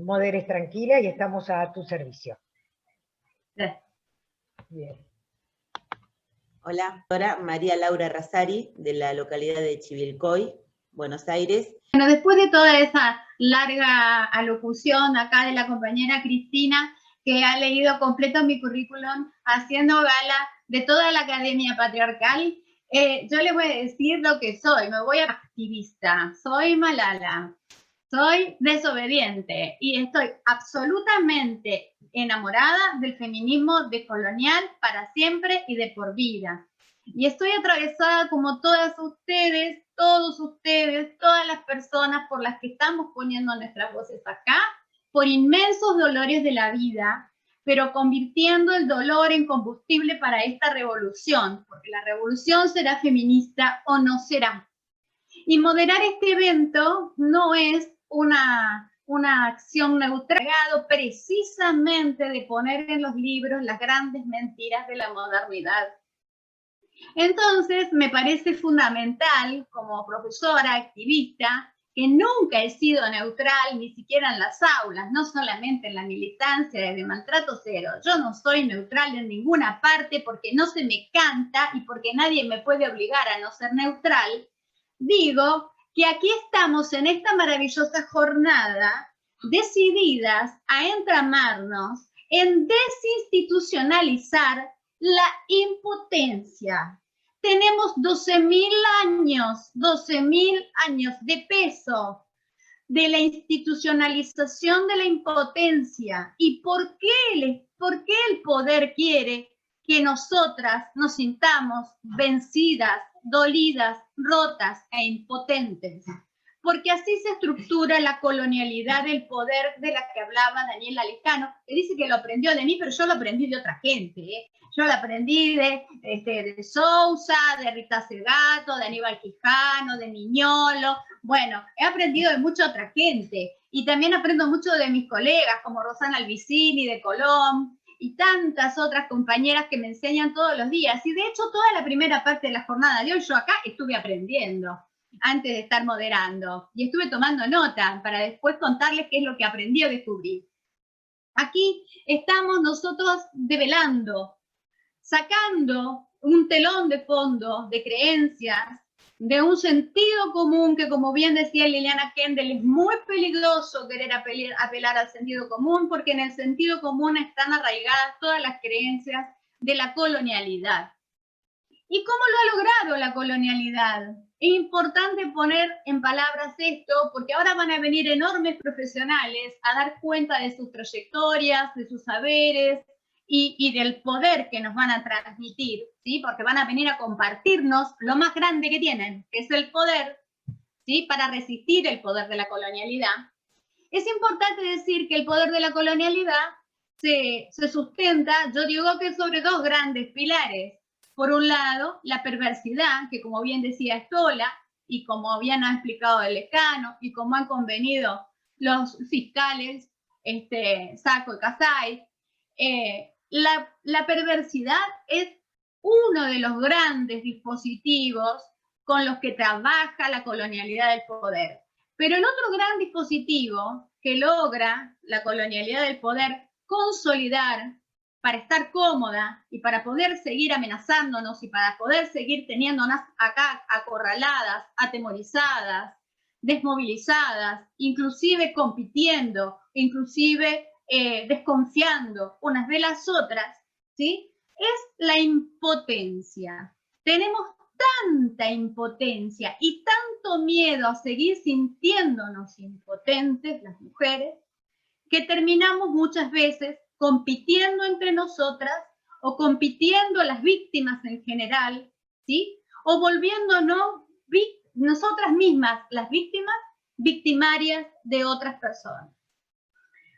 moderes tranquila y estamos a tu servicio. Bien. Hola, doctora María Laura Razzari, de la localidad de Chivilcoy, Buenos Aires. Bueno, después de toda esa larga alocución acá de la compañera Cristina, que ha leído completo mi currículum, haciendo gala de toda la Academia Patriarcal, yo le voy a decir lo que soy. Me voy a activista, soy Malala, soy desobediente y estoy absolutamente enamorada del feminismo decolonial para siempre y de por vida. Y estoy atravesada como todas ustedes, todos ustedes, todas las personas por las que estamos poniendo nuestras voces acá, por inmensos dolores de la vida, pero convirtiendo el dolor en combustible para esta revolución, porque la revolución será feminista o no será. Y moderar este evento no es una acción neutral, precisamente de poner en los libros las grandes mentiras de la modernidad. Entonces, me parece fundamental, como profesora, activista, que nunca he sido neutral, ni siquiera en las aulas, no solamente en la militancia de maltrato cero. Yo no soy neutral en ninguna parte porque no se me canta y porque nadie me puede obligar a no ser neutral. Digo que aquí estamos en esta maravillosa jornada decididas a entramarnos en desinstitucionalizar la impotencia. Tenemos 12.000 años de peso de la institucionalización de la impotencia. ¿Y por qué el poder quiere que nosotras nos sintamos vencidas, dolidas, rotas e impotentes? Porque así se estructura la colonialidad del poder de la que hablaba Daniel Alejano, que dice que lo aprendió de mí, pero yo lo aprendí de otra gente, ¿eh? Yo lo aprendí de Sousa, de Rita Segato, de Aníbal Quijano, de Miñolo. Bueno, he aprendido de mucha otra gente. Y también aprendo mucho de mis colegas, como Rosana Albicini, de Colón, y tantas otras compañeras que me enseñan todos los días. Y de hecho, toda la primera parte de la jornada de hoy, yo acá estuve aprendiendo, antes de estar moderando. Y estuve tomando nota para después contarles qué es lo que aprendí o descubrí. Aquí estamos nosotros develando, sacando un telón de fondo de creencias, de un sentido común que, como bien decía Liliana Kendall, es muy peligroso querer apelar al sentido común, porque en el sentido común están arraigadas todas las creencias de la colonialidad. ¿Y cómo lo ha logrado la colonialidad? Es importante poner en palabras esto, porque ahora van a venir enormes profesionales a dar cuenta de sus trayectorias, de sus saberes, y del poder que nos van a transmitir, ¿sí? Porque van a venir a compartirnos lo más grande que tienen, que es el poder, ¿sí? Para resistir el poder de la colonialidad. Es importante decir que el poder de la colonialidad se sustenta, yo digo que sobre dos grandes pilares. Por un lado, la perversidad, que como bien decía Stola, y como bien ha explicado el Lescano, y como han convenido los fiscales Sacco y Casay, la perversidad es uno de los grandes dispositivos con los que trabaja la colonialidad del poder. Pero el otro gran dispositivo que logra la colonialidad del poder consolidar para estar cómoda y para poder seguir amenazándonos y para poder seguir teniéndonos acá acorraladas, atemorizadas, desmovilizadas, inclusive compitiendo, inclusive desconfiando unas de las otras, ¿sí? Es la impotencia. Tenemos tanta impotencia y tanto miedo a seguir sintiéndonos impotentes, las mujeres, que terminamos muchas veces compitiendo entre nosotras o compitiendo las víctimas en general, ¿sí? O volviéndonos nosotras mismas las víctimas, victimarias de otras personas.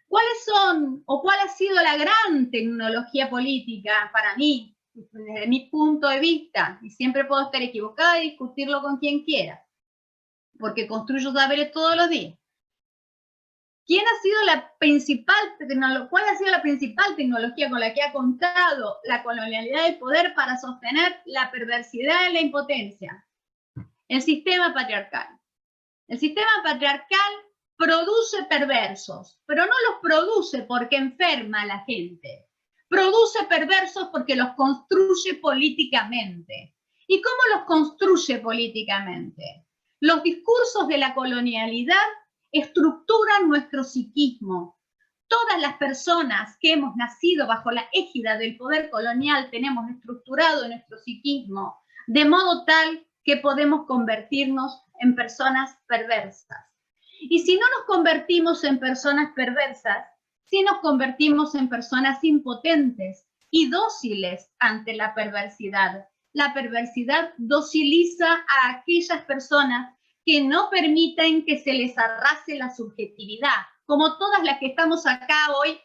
¿Cuáles son o cuál ha sido la gran tecnología política para mí, desde mi punto de vista? Y siempre puedo estar equivocada y discutirlo con quien quiera, porque construyo saberes todos los días. ¿Cuál ha sido la principal tecnología con la que ha contado la colonialidad del poder para sostener la perversidad y la impotencia? El sistema patriarcal. El sistema patriarcal produce perversos, pero no los produce porque enferma a la gente. Produce perversos porque los construye políticamente. ¿Y cómo los construye políticamente? Los discursos de la colonialidad estructuran nuestro psiquismo. Todas las personas que hemos nacido bajo la égida del poder colonial tenemos estructurado nuestro psiquismo de modo tal que podemos convertirnos en personas perversas. Y si no nos convertimos en personas perversas, si nos convertimos en personas impotentes y dóciles ante la perversidad. La perversidad dociliza a aquellas personas que no permiten que se les arrase la subjetividad, como todas las que estamos acá hoy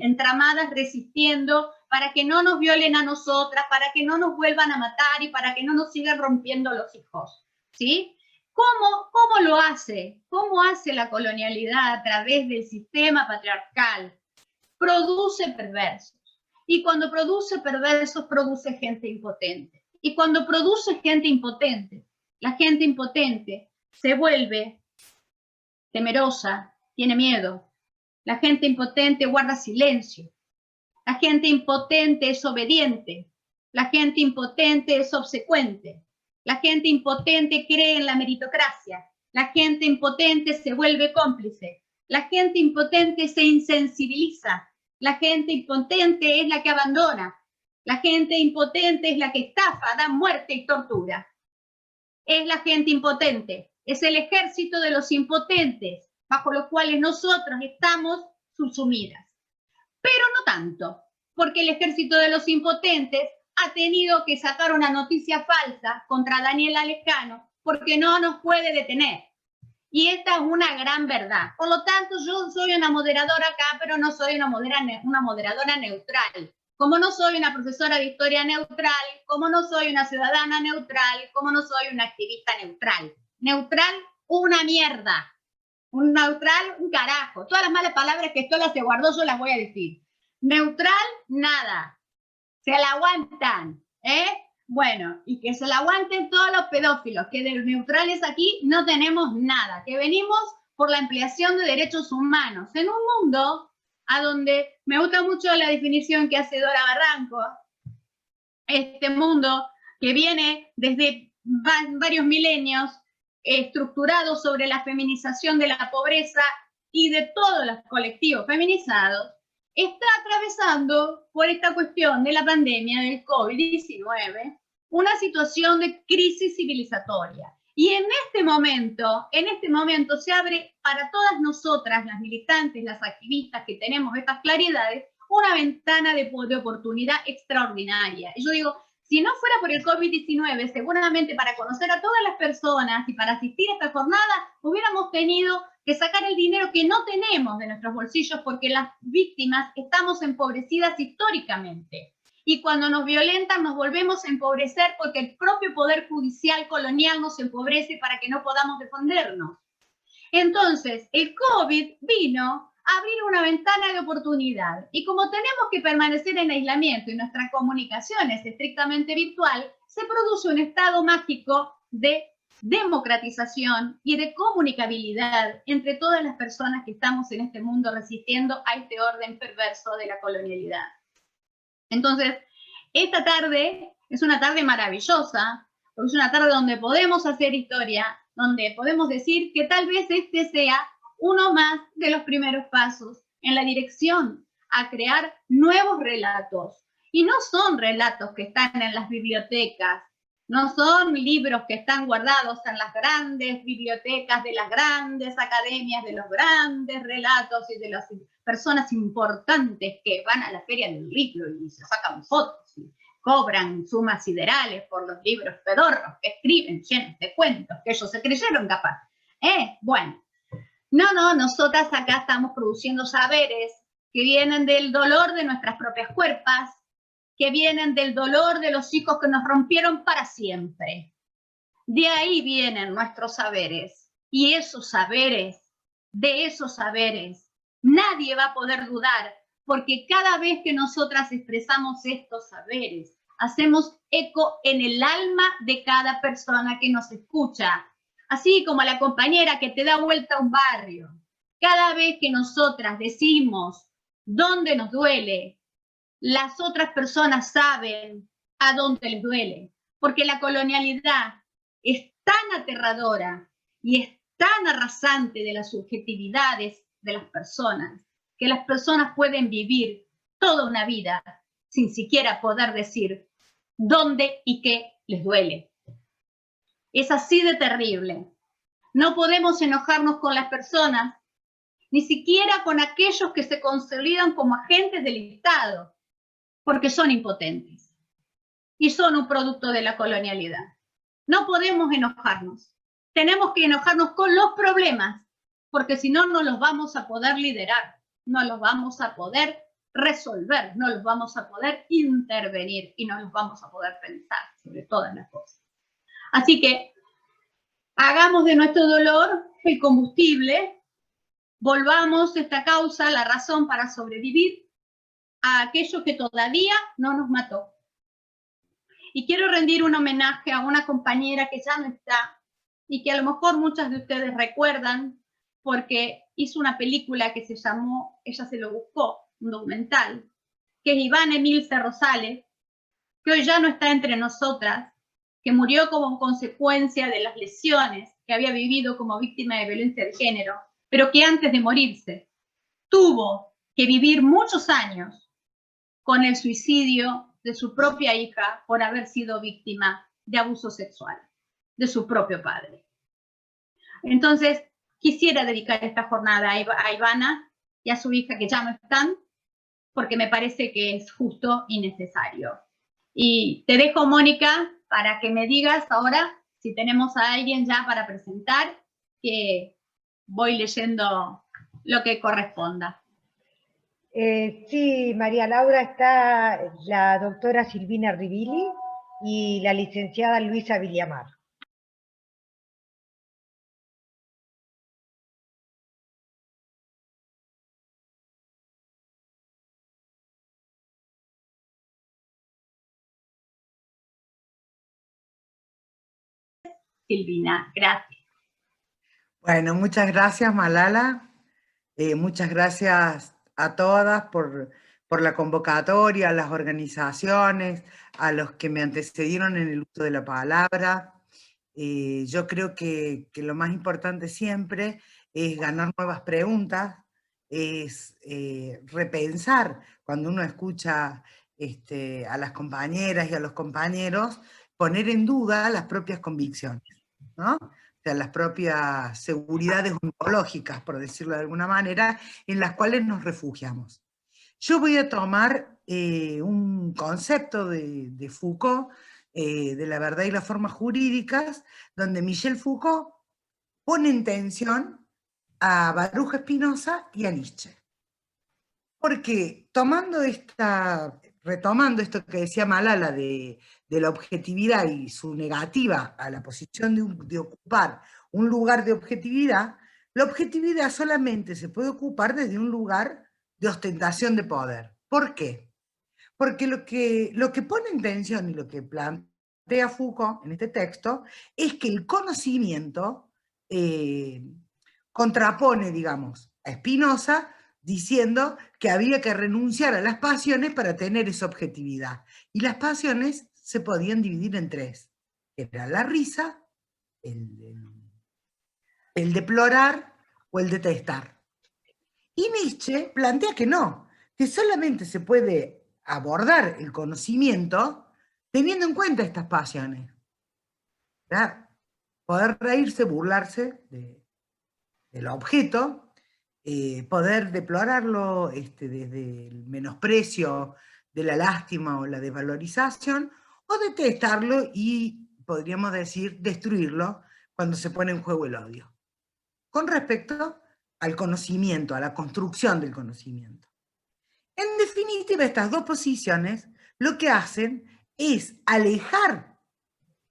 entramadas resistiendo para que no nos violen a nosotras, para que no nos vuelvan a matar y para que no nos sigan rompiendo los hijos, ¿sí? ¿Cómo lo hace? ¿Cómo hace la colonialidad a través del sistema patriarcal? Produce perversos. Y cuando produce perversos, produce gente impotente. Y cuando produce gente impotente, la gente impotente se vuelve temerosa, tiene miedo. La gente impotente guarda silencio. La gente impotente es obediente. La gente impotente es obsecuente. La gente impotente cree en la meritocracia. La gente impotente se vuelve cómplice. La gente impotente se insensibiliza. La gente impotente es la que abandona. La gente impotente es la que estafa, da muerte y tortura. Es la gente impotente. Es el ejército de los impotentes, bajo los cuales nosotros estamos subsumidas. Pero no tanto, porque el ejército de los impotentes ha tenido que sacar una noticia falsa contra Daniela Lescano porque no nos puede detener. Y esta es una gran verdad. Por lo tanto, yo soy una moderadora acá, pero no soy una moderadora neutral. Como no soy una profesora de historia neutral, como no soy una ciudadana neutral, como no soy una activista neutral. Neutral, una mierda. Un neutral, un carajo. Todas las malas palabras que Stola se guardó, yo las voy a decir. Neutral, nada. Se la aguantan, ¿eh? Bueno, y que se la aguanten todos los pedófilos, que de neutrales aquí no tenemos nada, que venimos por la ampliación de derechos humanos, en un mundo a donde me gusta mucho la definición que hace Dora Barranco, este mundo que viene desde varios milenios estructurado sobre la feminización de la pobreza y de todos los colectivos feminizados, está atravesando por esta cuestión de la pandemia del COVID-19 una situación de crisis civilizatoria. Y en este momento se abre para todas nosotras, las militantes, las activistas que tenemos estas claridades, una ventana de oportunidad extraordinaria. Y yo digo, si no fuera por el COVID-19, seguramente para conocer a todas las personas y para asistir a esta jornada, hubiéramos tenido que sacar el dinero que no tenemos de nuestros bolsillos porque las víctimas estamos empobrecidas históricamente. Y cuando nos violentan nos volvemos a empobrecer porque el propio poder judicial colonial nos empobrece para que no podamos defendernos. Entonces, el COVID vino a abrir una ventana de oportunidad. Y como tenemos que permanecer en aislamiento y nuestra comunicación es estrictamente virtual, se produce un estado mágico de democratización y de comunicabilidad entre todas las personas que estamos en este mundo resistiendo a este orden perverso de la colonialidad. Entonces, esta tarde es una tarde maravillosa, porque es una tarde donde podemos hacer historia, donde podemos decir que tal vez este sea uno más de los primeros pasos en la dirección a crear nuevos relatos. Y no son relatos que están en las bibliotecas, no son libros que están guardados en las grandes bibliotecas de las grandes academias, de los grandes relatos y de las personas importantes que van a la feria del libro y se sacan fotos y cobran sumas siderales por los libros pedorros que escriben llenos de cuentos que ellos se creyeron capaz. Bueno, no, nosotras acá estamos produciendo saberes que vienen del dolor de nuestras propias cuerpas, que vienen del dolor de los hijos que nos rompieron para siempre. De ahí vienen nuestros saberes. Y esos saberes, de esos saberes, nadie va a poder dudar, porque cada vez que nosotras expresamos estos saberes, hacemos eco en el alma de cada persona que nos escucha. Así como la compañera que te da vuelta a un barrio, cada vez que nosotras decimos dónde nos duele, las otras personas saben a dónde les duele, porque la colonialidad es tan aterradora y es tan arrasante de las subjetividades de las personas, que las personas pueden vivir toda una vida sin siquiera poder decir dónde y qué les duele. Es así de terrible. No podemos enojarnos con las personas, ni siquiera con aquellos que se consolidan como agentes del Estado, porque son impotentes y son un producto de la colonialidad. No podemos enojarnos. Tenemos que enojarnos con los problemas, porque si no, no los vamos a poder liderar, no los vamos a poder resolver, no los vamos a poder intervenir y no los vamos a poder pensar sobre todas las cosas. Así que hagamos de nuestro dolor el combustible, volvamos esta causa, la razón para sobrevivir a aquello que todavía no nos mató. Y quiero rendir un homenaje a una compañera que ya no está y que a lo mejor muchas de ustedes recuerdan porque hizo una película que se llamó, ella se lo buscó, un documental, que es Ivana Emilce Rosales, que hoy ya no está entre nosotras, que murió como consecuencia de las lesiones que había vivido como víctima de violencia de género, pero que antes de morirse tuvo que vivir muchos años con el suicidio de su propia hija por haber sido víctima de abuso sexual de su propio padre. Entonces, quisiera dedicar esta jornada a Ivana y a su hija que ya no están, porque me parece que es justo y necesario. Y te dejo, Mónica, para que me digas ahora si tenemos a alguien ya para presentar, que voy leyendo lo que corresponda. Sí, María Laura, está la doctora Silvina Rivilli y la licenciada Luisa Villamar. Silvina, gracias. Bueno, muchas gracias, Malala. Muchas gracias a todas por la convocatoria, a las organizaciones, a los que me antecedieron en el uso de la palabra. Yo creo que lo más importante siempre es ganar nuevas preguntas, es repensar cuando uno escucha a las compañeras y a los compañeros, poner en duda las propias convicciones, ¿no? O sea, las propias seguridades ontológicas, por decirlo de alguna manera, en las cuales nos refugiamos. Yo voy a tomar un concepto de Foucault, de la verdad y las formas jurídicas, donde Michel Foucault pone en tensión a Baruch Spinoza y a Nietzsche. Porque retomando esto que decía Malala de la objetividad y su negativa a la posición de ocupar un lugar de objetividad, la objetividad solamente se puede ocupar desde un lugar de ostentación de poder. ¿Por qué? Porque lo que pone en tensión y lo que plantea Foucault en este texto es que el conocimiento contrapone, digamos, a Spinoza diciendo que había que renunciar a las pasiones para tener esa objetividad. Y las pasiones se podían dividir en tres. Era la risa, el deplorar o el detestar. Y Nietzsche plantea que no, que solamente se puede abordar el conocimiento teniendo en cuenta estas pasiones. ¿Verdad? Poder reírse, burlarse del objeto, poder deplorarlo desde el menosprecio de la lástima o la desvalorización, o detestarlo y, podríamos decir, destruirlo cuando se pone en juego el odio. Con respecto al conocimiento, a la construcción del conocimiento. En definitiva, estas dos posiciones lo que hacen es alejar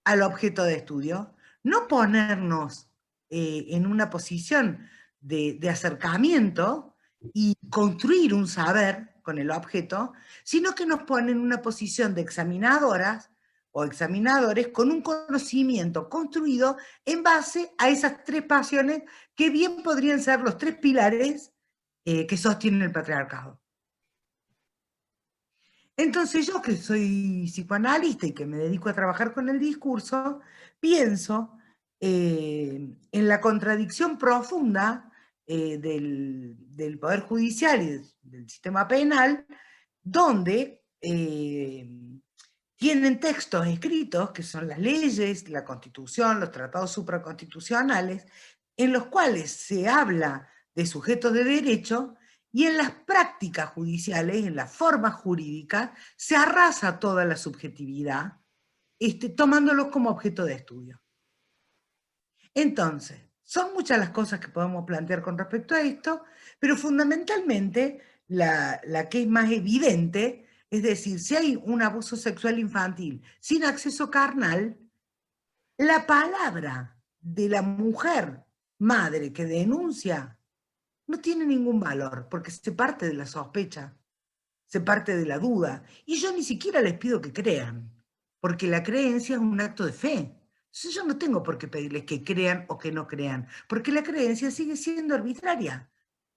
al objeto de estudio, no ponernos en una posición de acercamiento y construir un saber con el objeto, sino que nos pone en una posición de examinadoras o examinadores con un conocimiento construido en base a esas tres pasiones que bien podrían ser los tres pilares que sostienen el patriarcado. Entonces yo, que soy psicoanalista y que me dedico a trabajar con el discurso, pienso en la contradicción profunda del Poder Judicial y del sistema penal, donde tienen textos escritos, que son las leyes, la Constitución, los tratados supraconstitucionales, en los cuales se habla de sujetos de derecho, y en las prácticas judiciales, en las formas jurídicas, se arrasa toda la subjetividad, tomándolos como objeto de estudio. Entonces, son muchas las cosas que podemos plantear con respecto a esto, pero fundamentalmente la que es más evidente, es decir, si hay un abuso sexual infantil sin acceso carnal, la palabra de la mujer madre que denuncia no tiene ningún valor, porque se parte de la sospecha, se parte de la duda, y yo ni siquiera les pido que crean, porque la creencia es un acto de fe. Entonces yo no tengo por qué pedirles que crean o que no crean, porque la creencia sigue siendo arbitraria.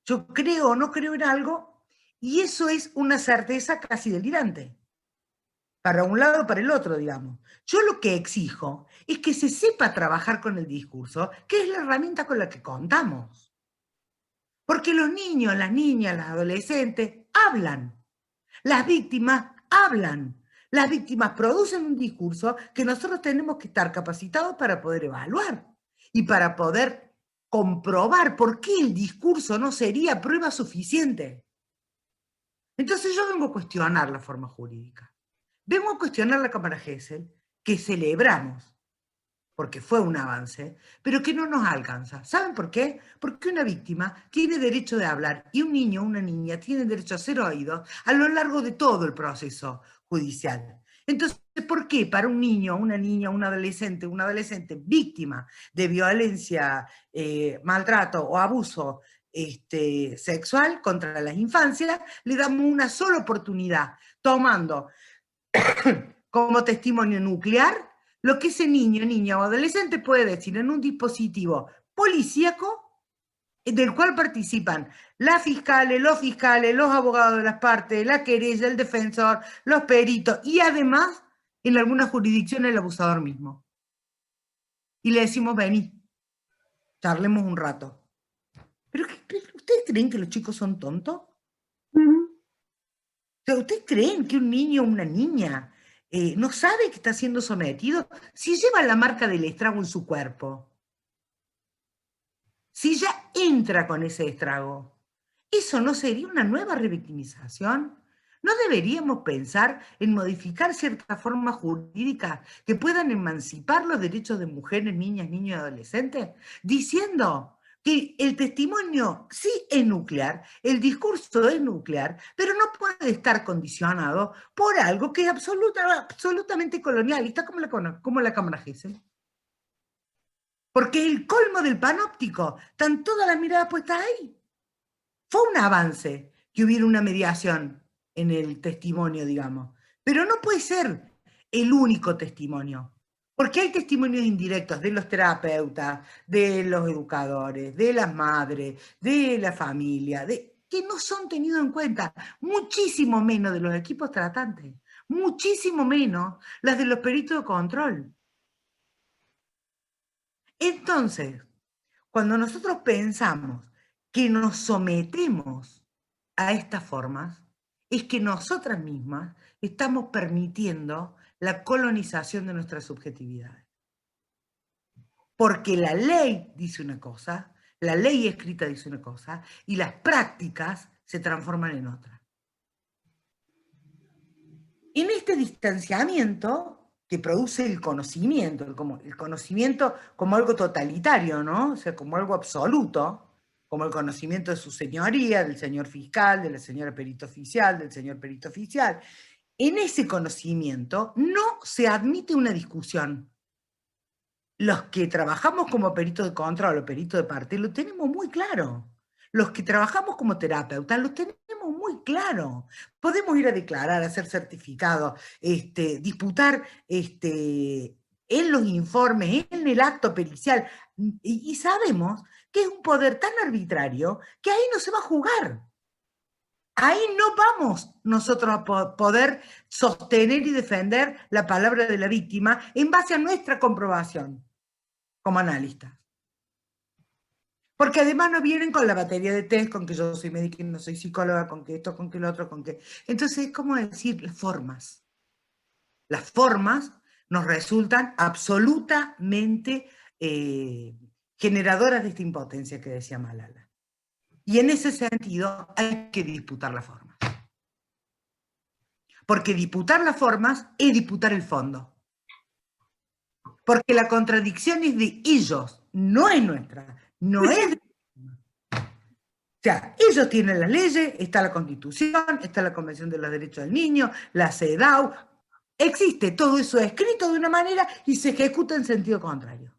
Yo creo o no creo en algo, y eso es una certeza casi delirante. Para un lado o para el otro, digamos. Yo lo que exijo es que se sepa trabajar con el discurso, que es la herramienta con la que contamos. Porque los niños, las niñas, las adolescentes hablan. Las víctimas hablan. Las víctimas producen un discurso que nosotros tenemos que estar capacitados para poder evaluar y para poder comprobar por qué el discurso no sería prueba suficiente. Entonces yo vengo a cuestionar la forma jurídica. Vengo a cuestionar la Cámara Gesell, que celebramos, porque fue un avance, pero que no nos alcanza. ¿Saben por qué? Porque una víctima tiene derecho de hablar y un niño o una niña tiene derecho a ser oídos a lo largo de todo el proceso judicial. Entonces, ¿por qué para un niño, una niña, un adolescente víctima de violencia, maltrato o abuso sexual contra las infancias, le damos una sola oportunidad, tomando como testimonio nuclear lo que ese niño, niña o adolescente puede decir en un dispositivo policíaco del cual participan los fiscales, los abogados de las partes, la querella, el defensor, los peritos y además, en algunas jurisdicciones, el abusador mismo. Y le decimos, vení, charlemos un rato. ¿Pero ustedes creen que los chicos son tontos? O sea, ¿ustedes creen que un niño o una niña no sabe que está siendo sometido? Si lleva la marca del estrago en su cuerpo, si ya entra con ese estrago, ¿eso no sería una nueva revictimización? ¿No deberíamos pensar en modificar ciertas formas jurídicas que puedan emancipar los derechos de mujeres, niñas, niños y adolescentes? Diciendo que el testimonio sí es nuclear, el discurso es nuclear, pero no puede estar condicionado por algo que es absolutamente colonialista como la Cámara Gesell. Porque es el colmo del panóptico, están todas las miradas puestas ahí. Fue un avance que hubiera una mediación en el testimonio, digamos, pero no puede ser el único testimonio. Porque hay testimonios indirectos de los terapeutas, de los educadores, de las madres, de la familia, que no son tenidos en cuenta, muchísimo menos de los equipos tratantes, muchísimo menos las de los peritos de control. Entonces, cuando nosotros pensamos que nos sometemos a estas formas, es que nosotras mismas estamos permitiendo la colonización de nuestras subjetividades. Porque la ley dice una cosa, la ley escrita dice una cosa, y las prácticas se transforman en otra. En este distanciamiento que produce el conocimiento como algo totalitario, ¿no? O sea, como algo absoluto, como el conocimiento de su señoría, del señor fiscal, de la señora perito oficial, del señor perito oficial. En ese conocimiento no se admite una discusión. Los que trabajamos como perito de control o perito de parte lo tenemos muy claro. Los que trabajamos como terapeutas lo tenemos muy muy claro. Podemos ir a declarar, hacer certificados, disputar en los informes, en el acto pericial, y sabemos que es un poder tan arbitrario que ahí no se va a jugar. Ahí no vamos nosotros a poder sostener y defender la palabra de la víctima en base a nuestra comprobación como analistas. Porque además nos vienen con la batería de test, con que yo soy médica y no soy psicóloga, con que esto, con que lo otro, con que... Entonces, ¿cómo decir? Las formas. Las formas nos resultan absolutamente generadoras de esta impotencia que decía Malala. Y en ese sentido hay que disputar las formas. Porque disputar las formas es disputar el fondo. Porque la contradicción es de ellos, no es nuestra, no es de... O sea, ellos tienen las leyes, está la Constitución, está la Convención de los Derechos del Niño, la CEDAW, existe todo eso escrito de una manera y se ejecuta en sentido contrario.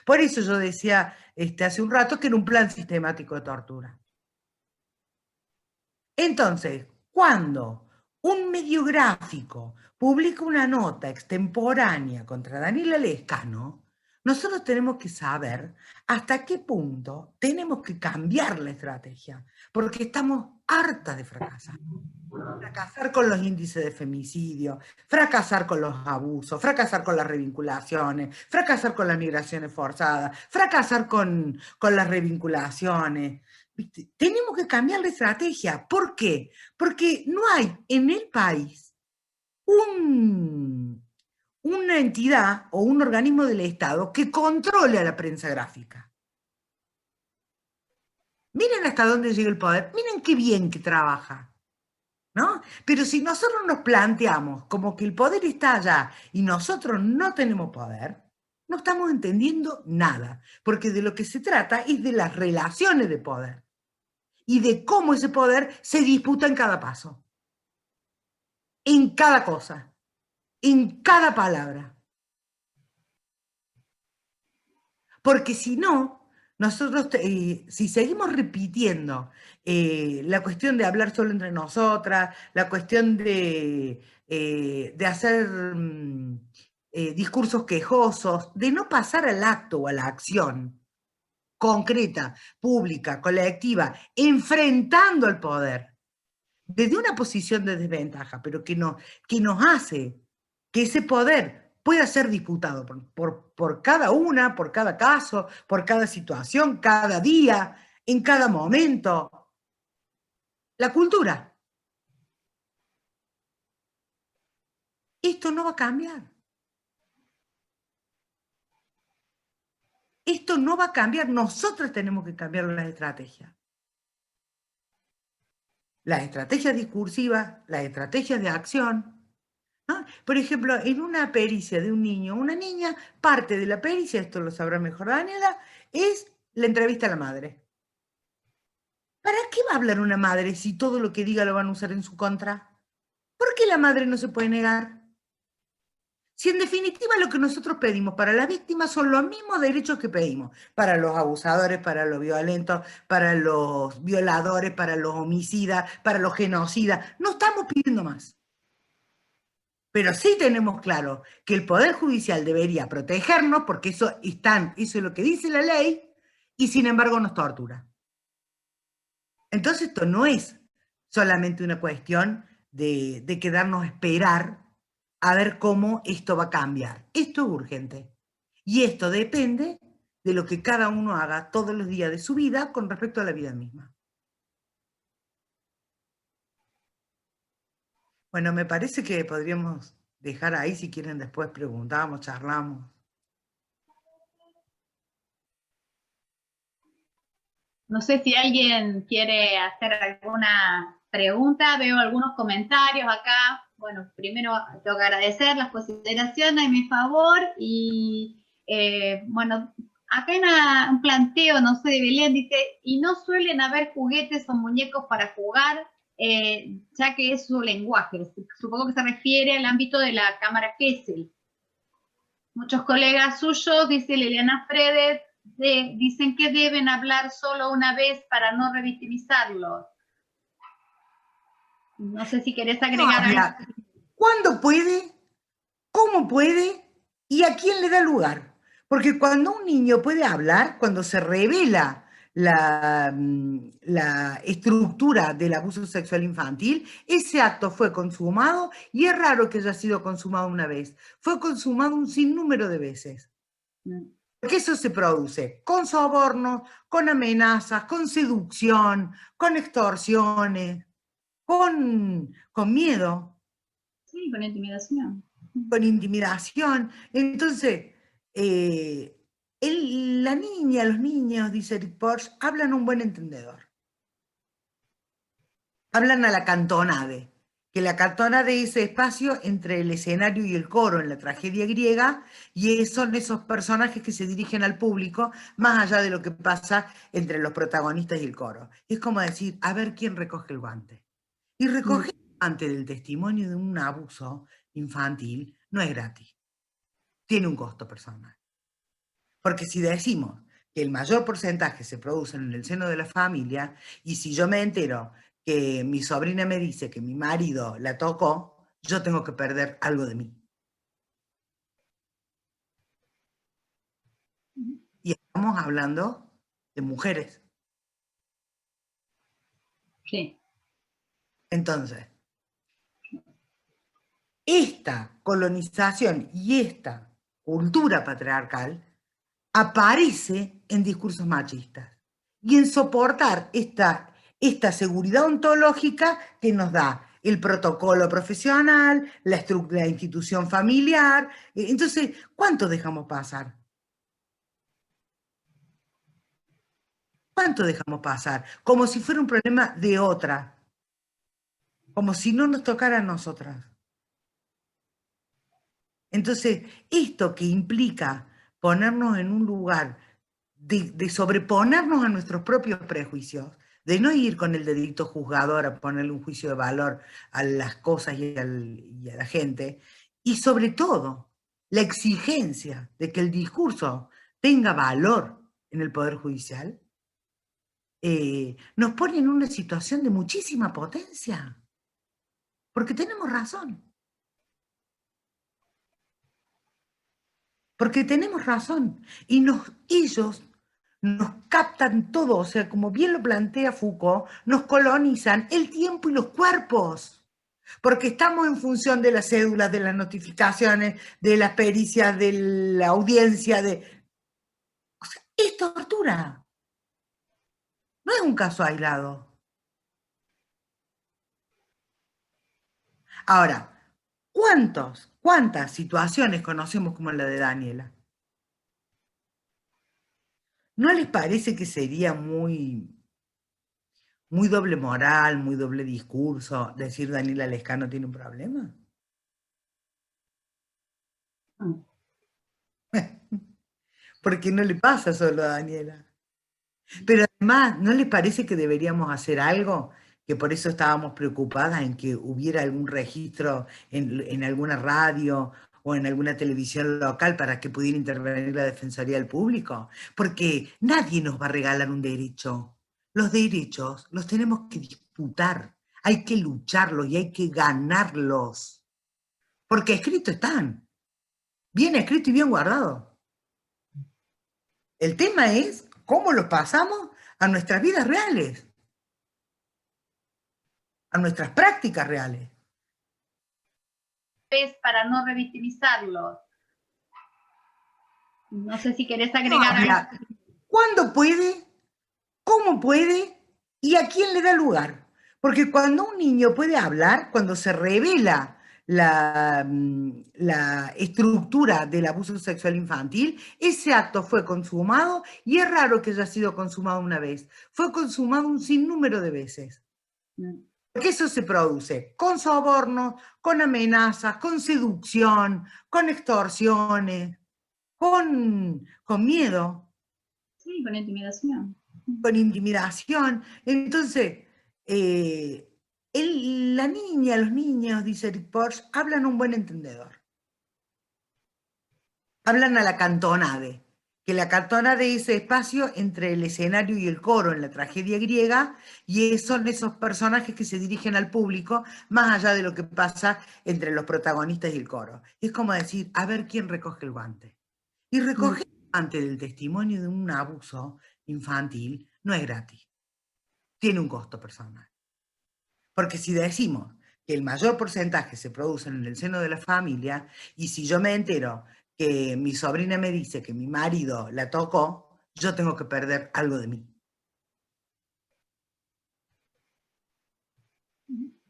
Por eso yo decía hace un rato que era un plan sistemático de tortura. Entonces, cuando un medio gráfico publica una nota extemporánea contra Daniela Lescano, nosotros tenemos que saber hasta qué punto tenemos que cambiar la estrategia, porque estamos hartas de fracasar. Fracasar con los índices de femicidio, fracasar con los abusos, fracasar con las revinculaciones, fracasar con las migraciones forzadas, fracasar con las revinculaciones. ¿Viste? Tenemos que cambiar la estrategia. ¿Por qué? Porque no hay en el país una entidad o un organismo del Estado que controle a la prensa gráfica. Miren hasta dónde llega el poder, miren qué bien que trabaja, ¿no? Pero si nosotros nos planteamos como que el poder está allá y nosotros no tenemos poder, no estamos entendiendo nada, porque de lo que se trata es de las relaciones de poder y de cómo ese poder se disputa en cada paso, en cada cosa, en cada palabra. Porque si no, nosotros, si seguimos repitiendo la cuestión de hablar solo entre nosotras, la cuestión de hacer discursos quejosos, de no pasar al acto o a la acción concreta, pública, colectiva, enfrentando al poder, desde una posición de desventaja, pero que nos hace que ese poder pueda ser disputado por cada una, por cada caso, por cada situación, cada día, en cada momento. La cultura. Esto no va a cambiar. Esto no va a cambiar. Nosotros tenemos que cambiar las estrategias. Las estrategias discursivas, las estrategias de acción. ¿No? Por ejemplo, en una pericia de un niño o una niña, parte de la pericia, esto lo sabrá mejor Daniela, es la entrevista a la madre. ¿Para qué va a hablar una madre si todo lo que diga lo van a usar en su contra? ¿Por qué la madre no se puede negar? Si en definitiva lo que nosotros pedimos para las víctimas son los mismos derechos que pedimos para los abusadores, para los violentos, para los violadores, para los homicidas, para los genocidas. No estamos pidiendo más. Pero sí tenemos claro que el Poder Judicial debería protegernos, porque eso es lo que dice la ley, y sin embargo nos tortura. Entonces esto no es solamente una cuestión de quedarnos a esperar a ver cómo esto va a cambiar. Esto es urgente. Y esto depende de lo que cada uno haga todos los días de su vida con respecto a la vida misma. Bueno, me parece que podríamos dejar ahí, si quieren después preguntamos, charlamos. No sé si alguien quiere hacer alguna pregunta, veo algunos comentarios acá. Bueno, primero tengo que agradecer las consideraciones en mi favor y bueno, acá hay un planteo, no sé, de Belén, dice, y no suelen haber juguetes o muñecos para jugar, ya que es su lenguaje. Supongo que se refiere al ámbito de la cámara Kessel. Muchos colegas suyos, dice Liliana Fredes, dicen que deben hablar solo una vez para no revictimizarlos. No sé si querés agregar algo. ¿Cuándo puede? ¿Cómo puede? ¿Y a quién le da lugar? Porque cuando un niño puede hablar, cuando se revela la estructura del abuso sexual infantil, ese acto fue consumado, y es raro que haya sido consumado una vez, fue consumado un sinnúmero de veces. Porque eso se produce con sobornos, con amenazas, con seducción, con extorsiones, con miedo. Sí, con intimidación. Con intimidación. Entonces, la niña, los niños, dice Eric Porsche, hablan un buen entendedor. Hablan a la cantonade, que la cantonade es ese espacio entre el escenario y el coro en la tragedia griega, y son esos personajes que se dirigen al público, más allá de lo que pasa entre los protagonistas y el coro. Es como decir, a ver quién recoge el guante. Y recoger el guante del testimonio de un abuso infantil no es gratis. Tiene un costo personal. Porque si decimos que el mayor porcentaje se produce en el seno de la familia, y si yo me entero que mi sobrina me dice que mi marido la tocó, yo tengo que perder algo de mí. Y estamos hablando de mujeres. Sí. Entonces, esta colonización y esta cultura patriarcal aparece en discursos machistas y en soportar esta seguridad ontológica que nos da el protocolo profesional, la institución familiar. Entonces, ¿cuánto dejamos pasar? ¿Cuánto dejamos pasar? Como si fuera un problema de otra, como si no nos tocara a nosotras. Entonces, esto que implica ponernos en un lugar de sobreponernos a nuestros propios prejuicios, de no ir con el dedito juzgador a ponerle un juicio de valor a las cosas y a la gente, y sobre todo la exigencia de que el discurso tenga valor en el Poder Judicial, nos pone en una situación de muchísima potencia, porque tenemos razón. Porque tenemos razón, y ellos nos captan todo, o sea, como bien lo plantea Foucault, nos colonizan el tiempo y los cuerpos, porque estamos en función de las cédulas, de las notificaciones, de las pericias, de la audiencia, o sea, es tortura, no es un caso aislado. Ahora, ¿cuántas situaciones conocemos como la de Daniela? ¿No les parece que sería muy doble moral, muy doble discurso decir Daniela Lescano tiene un problema? Porque no le pasa solo a Daniela. Pero además, ¿no les parece que deberíamos hacer algo? Que por eso estábamos preocupadas en que hubiera algún registro en alguna radio o en alguna televisión local para que pudiera intervenir la Defensoría del Público. Porque nadie nos va a regalar un derecho. Los derechos los tenemos que disputar, hay que lucharlos y hay que ganarlos. Porque escritos están, bien escrito y bien guardado. El tema es cómo los pasamos a nuestras vidas reales, a nuestras prácticas reales. Es para no revictimizarlos. No sé si querés agregar algo. ¿Cuándo puede? ¿Cómo puede? ¿Y a quién le da lugar? Porque cuando un niño puede hablar, cuando se revela la estructura del abuso sexual infantil, ese acto fue consumado, y es raro que haya sido consumado una vez, fue consumado un sinnúmero de veces. Porque eso se produce con sobornos, con amenazas, con seducción, con extorsiones, con miedo. Sí, con intimidación. Con intimidación. Entonces, la niña, los niños, dice Eric Porsche, hablan un buen entendedor. Hablan a la cantonade, que la cartona de ese espacio entre el escenario y el coro en la tragedia griega, y son esos personajes que se dirigen al público, más allá de lo que pasa entre los protagonistas y el coro. Es como decir, a ver quién recoge el guante. Y recoger el guante del testimonio de un abuso infantil no es gratis, tiene un costo personal. Porque si decimos que el mayor porcentaje se produce en el seno de la familia, y si yo me entero que mi sobrina me dice que mi marido la tocó, yo tengo que perder algo de mí.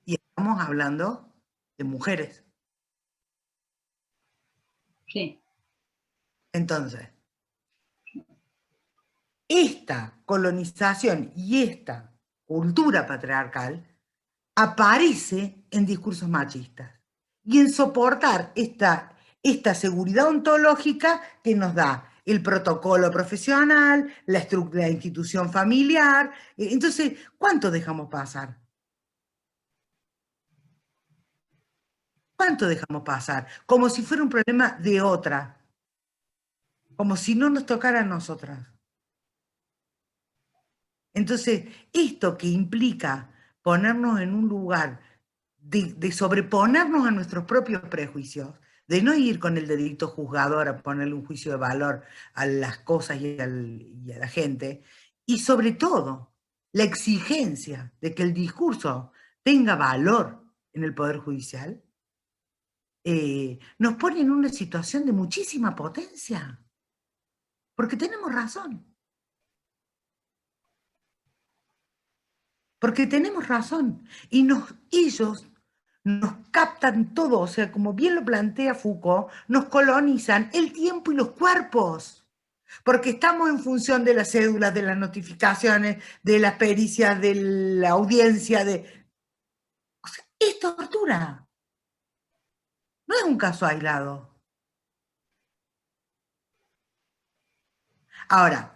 Y estamos hablando de mujeres. Sí. Entonces, esta colonización y esta cultura patriarcal aparece en discursos machistas y en soportar esta seguridad ontológica que nos da el protocolo profesional, la institución familiar. Entonces, ¿cuánto dejamos pasar? ¿Cuánto dejamos pasar? Como si fuera un problema de otra, como si no nos tocara a nosotras. Entonces, esto que implica ponernos en un lugar de sobreponernos a nuestros propios prejuicios, de no ir con el dedito juzgador a ponerle un juicio de valor a las cosas y a la gente, y sobre todo la exigencia de que el discurso tenga valor en el Poder Judicial, nos pone en una situación de muchísima potencia, porque tenemos razón. Porque tenemos razón, y ellos nos captan todo, o sea, como bien lo plantea Foucault, nos colonizan el tiempo y los cuerpos, porque estamos en función de las cédulas, de las notificaciones, de las pericias, de la audiencia, o sea, es tortura, no es un caso aislado. Ahora,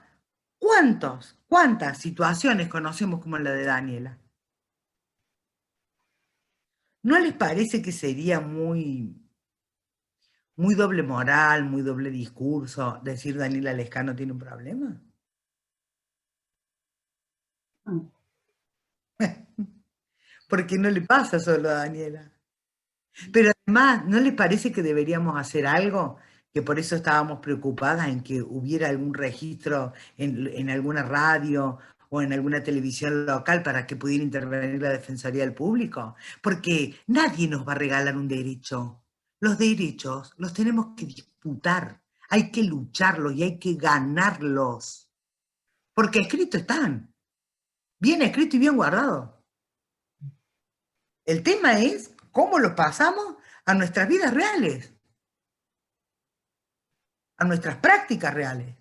¿cuántas situaciones conocemos como la de Daniela? ¿No les parece que sería muy doble moral, muy doble discurso decir Daniela Lescano tiene un problema? Porque no le pasa solo a Daniela. Pero además, ¿no les parece que deberíamos hacer algo? Que por eso estábamos preocupadas en que hubiera algún registro en alguna radio o en alguna televisión local para que pudiera intervenir la Defensoría del Público. Porque nadie nos va a regalar un derecho. Los derechos los tenemos que disputar, hay que lucharlos y hay que ganarlos. Porque escritos están, bien escrito y bien guardado. El tema es cómo lo pasamos a nuestras vidas reales, a nuestras prácticas reales.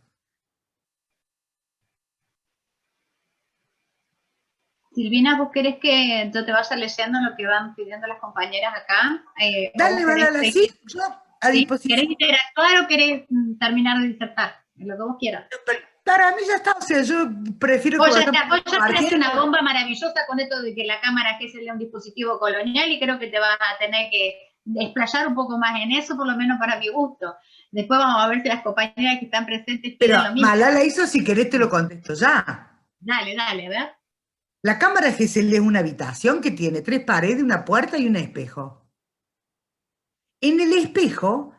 Silvina, ¿vos querés que yo te vaya leyendo lo que van pidiendo las compañeras acá? Dale, Malala, sí, yo a disposición. ¿Querés interactuar o querés terminar de disertar? Lo que vos quieras. Para mí ya está, o sea, yo prefiero... Vos ya tiraste una bomba maravillosa con esto de que la cámara es un dispositivo colonial y creo que te vas a tener que desplayar un poco más en eso, por lo menos para mi gusto. Después vamos a ver si las compañeras que están presentes Pero lo mismo. Malala, eso si querés te lo contesto ya. Dale, a ver. La cámara GSL es una habitación que tiene 3 paredes, una puerta y un espejo. En el espejo,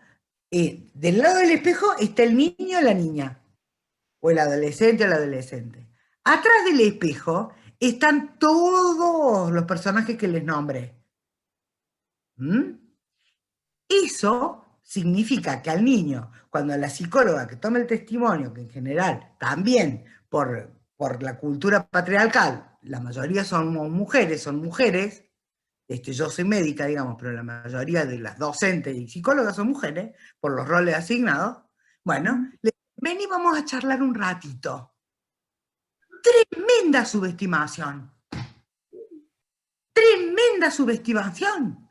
del lado del espejo está el niño o la niña, o el adolescente o la adolescente. Atrás del espejo están todos los personajes que les nombré. Eso significa que al niño, cuando la psicóloga que toma el testimonio, que en general también por la cultura patriarcal, la mayoría son mujeres, yo soy médica, digamos, pero la mayoría de las docentes y psicólogas son mujeres, por los roles asignados, bueno, ven y vamos a charlar un ratito. Tremenda subestimación. Tremenda subestimación.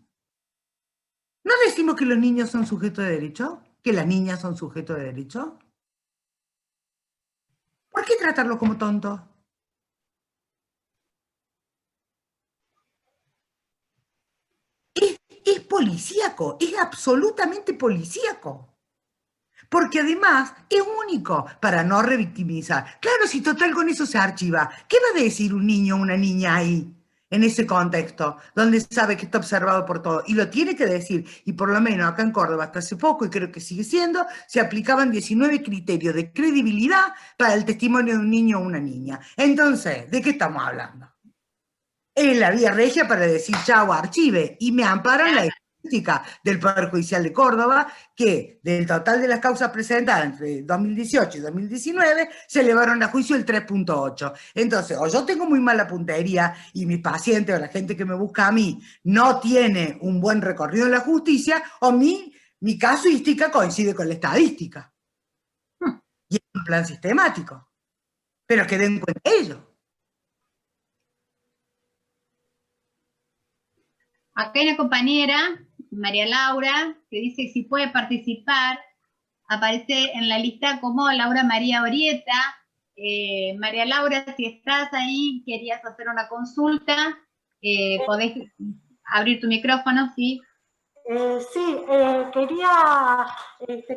¿No decimos que los niños son sujetos de derecho? ¿Que las niñas son sujetos de derecho? ¿Por qué tratarlos como tontos? Es policíaco, es absolutamente policíaco. Porque además es único para no revictimizar. Claro, si total con eso se archiva, ¿qué va a decir un niño o una niña ahí, en ese contexto, donde sabe que está observado por todo? Y lo tiene que decir, y por lo menos acá en Córdoba hasta hace poco, y creo que sigue siendo, se aplicaban 19 criterios de credibilidad para el testimonio de un niño o una niña. Entonces, ¿de qué estamos hablando? Es la vía regia para decir chao, archive, y me amparan la estadística del Poder Judicial de Córdoba, que del total de las causas presentadas entre 2018 y 2019, se elevaron a juicio el 3.8. Entonces, o yo tengo muy mala puntería y mis pacientes o la gente que me busca a mí no tiene un buen recorrido en la justicia, o mi casuística coincide con la estadística. Y es un plan sistemático. Pero que den cuenta ellos. Acá hay una compañera, María Laura, que dice si puede participar, aparece en la lista como Laura María Orieta. María Laura, si estás ahí, querías hacer una consulta, podés abrir tu micrófono, ¿sí? Sí, quería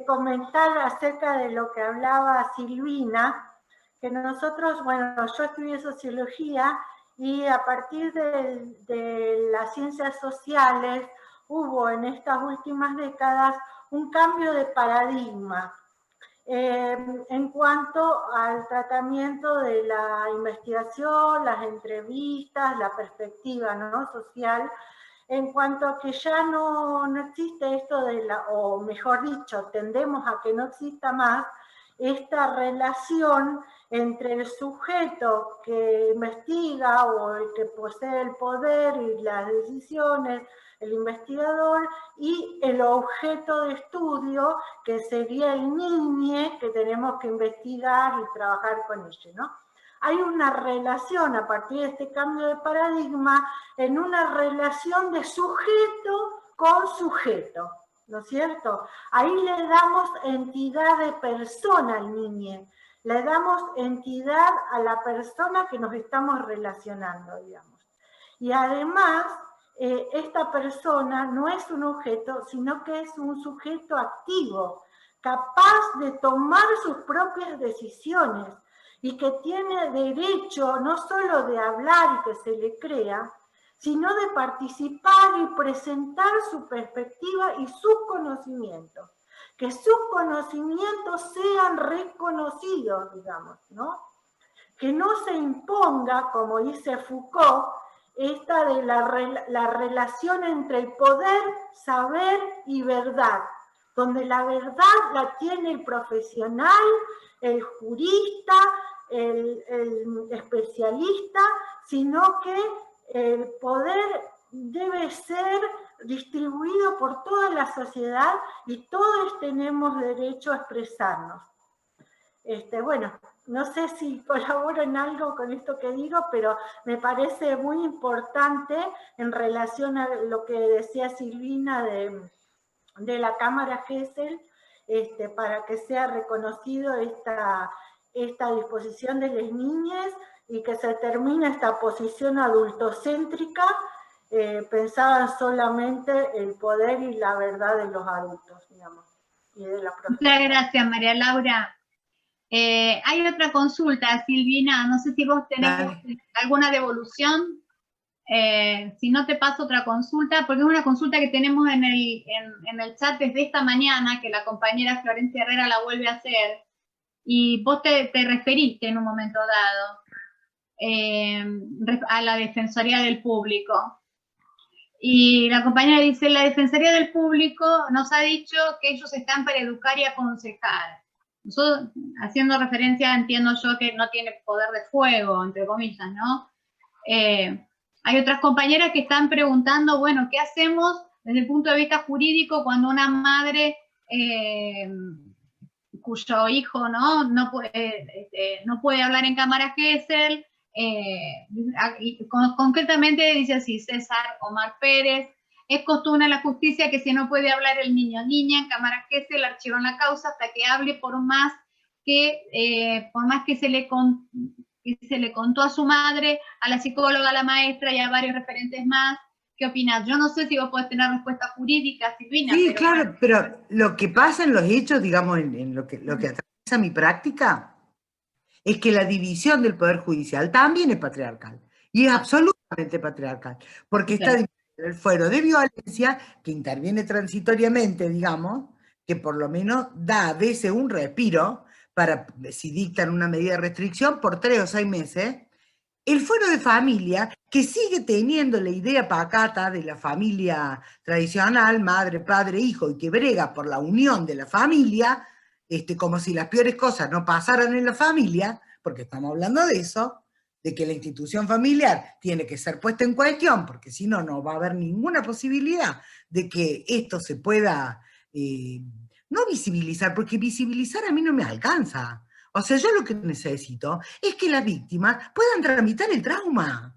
comentar acerca de lo que hablaba Silvina, que nosotros, bueno, yo estudié sociología y a partir de las ciencias sociales hubo en estas últimas décadas un cambio de paradigma en cuanto al tratamiento de la investigación, las entrevistas, la perspectiva, ¿no?, social, en cuanto a que ya no existe esto de o mejor dicho, tendemos a que no exista más esta relación entre el sujeto que investiga o el que posee el poder y las decisiones, el investigador, y el objeto de estudio, que sería el niño que tenemos que investigar y trabajar con ello, ¿no? Hay una relación a partir de este cambio de paradigma, en una relación de sujeto con sujeto, ¿no es cierto? Ahí le damos entidad de persona al niño, le damos entidad a la persona que nos estamos relacionando, digamos. Y además, esta persona no es un objeto, sino que es un sujeto activo, capaz de tomar sus propias decisiones, y que tiene derecho no solo de hablar y que se le crea, sino de participar y presentar su perspectiva y sus conocimientos. Que sus conocimientos sean reconocidos, digamos, ¿no? Que no se imponga, como dice Foucault, esta de la relación entre el poder, saber y verdad, donde la verdad la tiene el profesional, el jurista, el especialista, sino que el poder debe ser distribuido por toda la sociedad y todos tenemos derecho a expresarnos. Bueno, no sé si colaboro en algo con esto que digo, pero me parece muy importante en relación a lo que decía Silvina de la Cámara Gesell, para que sea reconocido esta disposición de las niñas y que se termine esta posición adultocéntrica, pensaban solamente el poder y la verdad de los adultos, digamos, y de la profesión. Muchas gracias, María Laura. Hay otra consulta, Silvina, no sé si vos tenés alguna devolución. Si no, te paso otra consulta, porque es una consulta que tenemos en el chat desde esta mañana, que la compañera Florencia Herrera la vuelve a hacer, y vos te referiste en un momento dado a la Defensoría del Público. Y la compañera dice, la Defensoría del Público nos ha dicho que ellos están para educar y aconsejar. Nosotros, haciendo referencia, entiendo yo que no tiene poder de fuego, entre comillas, ¿no? Hay otras compañeras que están preguntando, bueno, ¿qué hacemos desde el punto de vista jurídico cuando una madre cuyo hijo no puede hablar en Cámara Gesell? Concretamente dice así, César Omar Pérez: es costumbre en la justicia que si no puede hablar el niño o niña en Cámara Gesell, archivan la causa hasta que hable, por más que se le contó a su madre, a la psicóloga, a la maestra y a varios referentes más, ¿Qué opinas? Yo no sé si vos podés tener respuesta jurídica, Silvina. Sí, pero claro, bueno. pero lo que pasa en los hechos, digamos, en lo que atraviesa mi práctica, es que la división del Poder Judicial también es patriarcal, y es absolutamente patriarcal, porque está dividido el fuero de violencia, que interviene transitoriamente, digamos, que por lo menos da a veces un respiro, para si dictan una medida de restricción, por 3 o 6 meses, el fuero de familia, que sigue teniendo la idea pacata de la familia tradicional, madre, padre, hijo, y que brega por la unión de la familia, como si las peores cosas no pasaran en la familia, porque estamos hablando de eso, de que la institución familiar tiene que ser puesta en cuestión, porque si no, no va a haber ninguna posibilidad de que esto se pueda, no visibilizar, porque visibilizar a mí no me alcanza. O sea, yo lo que necesito es que las víctimas puedan tramitar el trauma.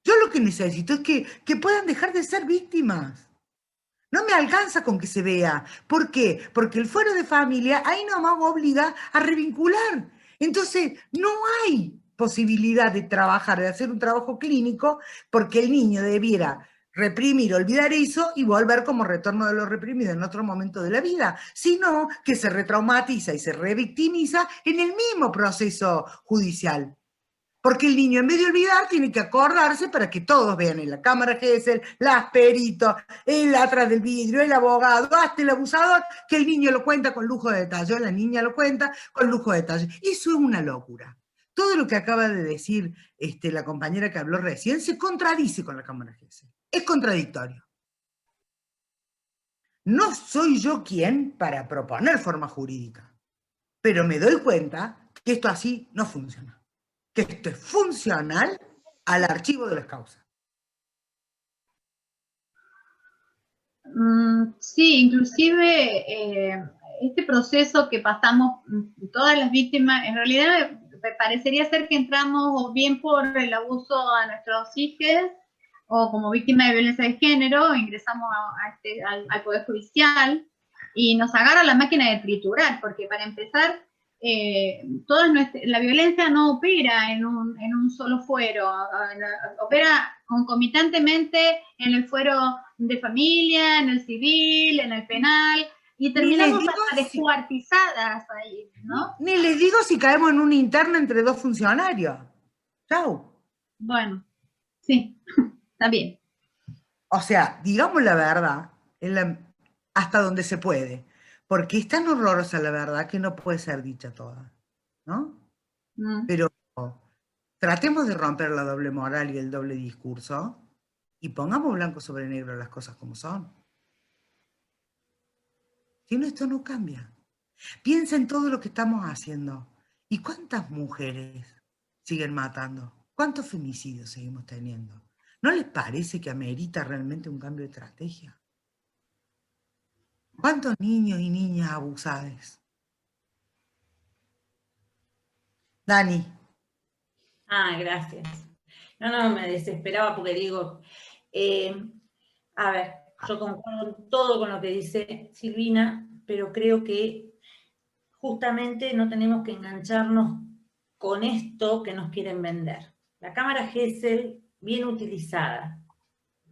Yo lo que necesito es que puedan dejar de ser víctimas. No me alcanza con que se vea. ¿Por qué? Porque el fuero de familia ahí nomás obliga a revincular. Entonces, no hay posibilidad de trabajar, de hacer un trabajo clínico, porque el niño debiera reprimir, olvidar eso y volver como retorno de lo reprimido en otro momento de la vida, sino que se retraumatiza y se revictimiza en el mismo proceso judicial. Porque el niño, en vez de olvidar, tiene que acordarse para que todos vean en la cámara Gesell, las peritos, el atrás del vidrio, el abogado, hasta el abusador, que el niño lo cuenta con lujo de detalle, o la niña lo cuenta con lujo de detalle. Eso es una locura. Todo lo que acaba de decir la compañera que habló recién se contradice con la cámara Gesell. Es contradictorio. No soy yo quien para proponer forma jurídica, pero me doy cuenta que esto así no funciona. Que esto es funcional al archivo de las causas. Sí, inclusive este proceso que pasamos todas las víctimas, en realidad parecería ser que entramos o bien por el abuso a nuestros hijos, o como víctima de violencia de género, ingresamos al Poder Judicial y nos agarra la máquina de triturar, porque para empezar, la violencia no opera en un solo fuero, opera concomitantemente en el fuero de familia, en el civil, en el penal, y terminamos hasta descuartizadas ahí, ¿no? Ni les digo si caemos en una interna entre dos funcionarios. Chau. Bueno, sí, está bien. O sea, digamos la verdad, hasta donde se puede. Porque es tan horrorosa la verdad que no puede ser dicha toda, ¿no? Pero tratemos de romper la doble moral y el doble discurso y pongamos blanco sobre negro las cosas como son. Si no, esto no cambia. Piensa en todo lo que estamos haciendo. ¿Y cuántas mujeres siguen matando? ¿Cuántos femicidios seguimos teniendo? ¿No les parece que amerita realmente un cambio de estrategia? ¿Cuántos niños y niñas abusados? Dani. Gracias. No, me desesperaba porque digo, a ver, yo concuerdo todo con lo que dice Silvina, pero creo que justamente no tenemos que engancharnos con esto que nos quieren vender. La cámara Gesell, bien utilizada,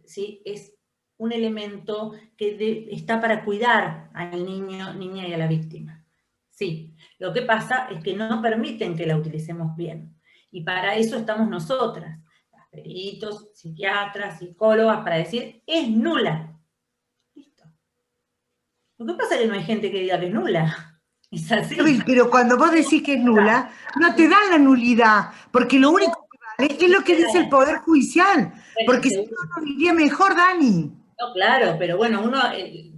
¿sí? Es un elemento que está para cuidar al niño, niña y a la víctima. Sí, lo que pasa es que no permiten que la utilicemos bien. Y para eso estamos nosotras, las peritos, psiquiatras, psicólogas, para decir, es nula. Listo. Lo que pasa es que no hay gente que diga que es nula. Es así. Pero cuando vos decís que es nula, no te dan la nulidad, porque lo único que vale es lo que dice el Poder Judicial, porque si no, nos iría mejor, Dani. No, claro, pero bueno, uno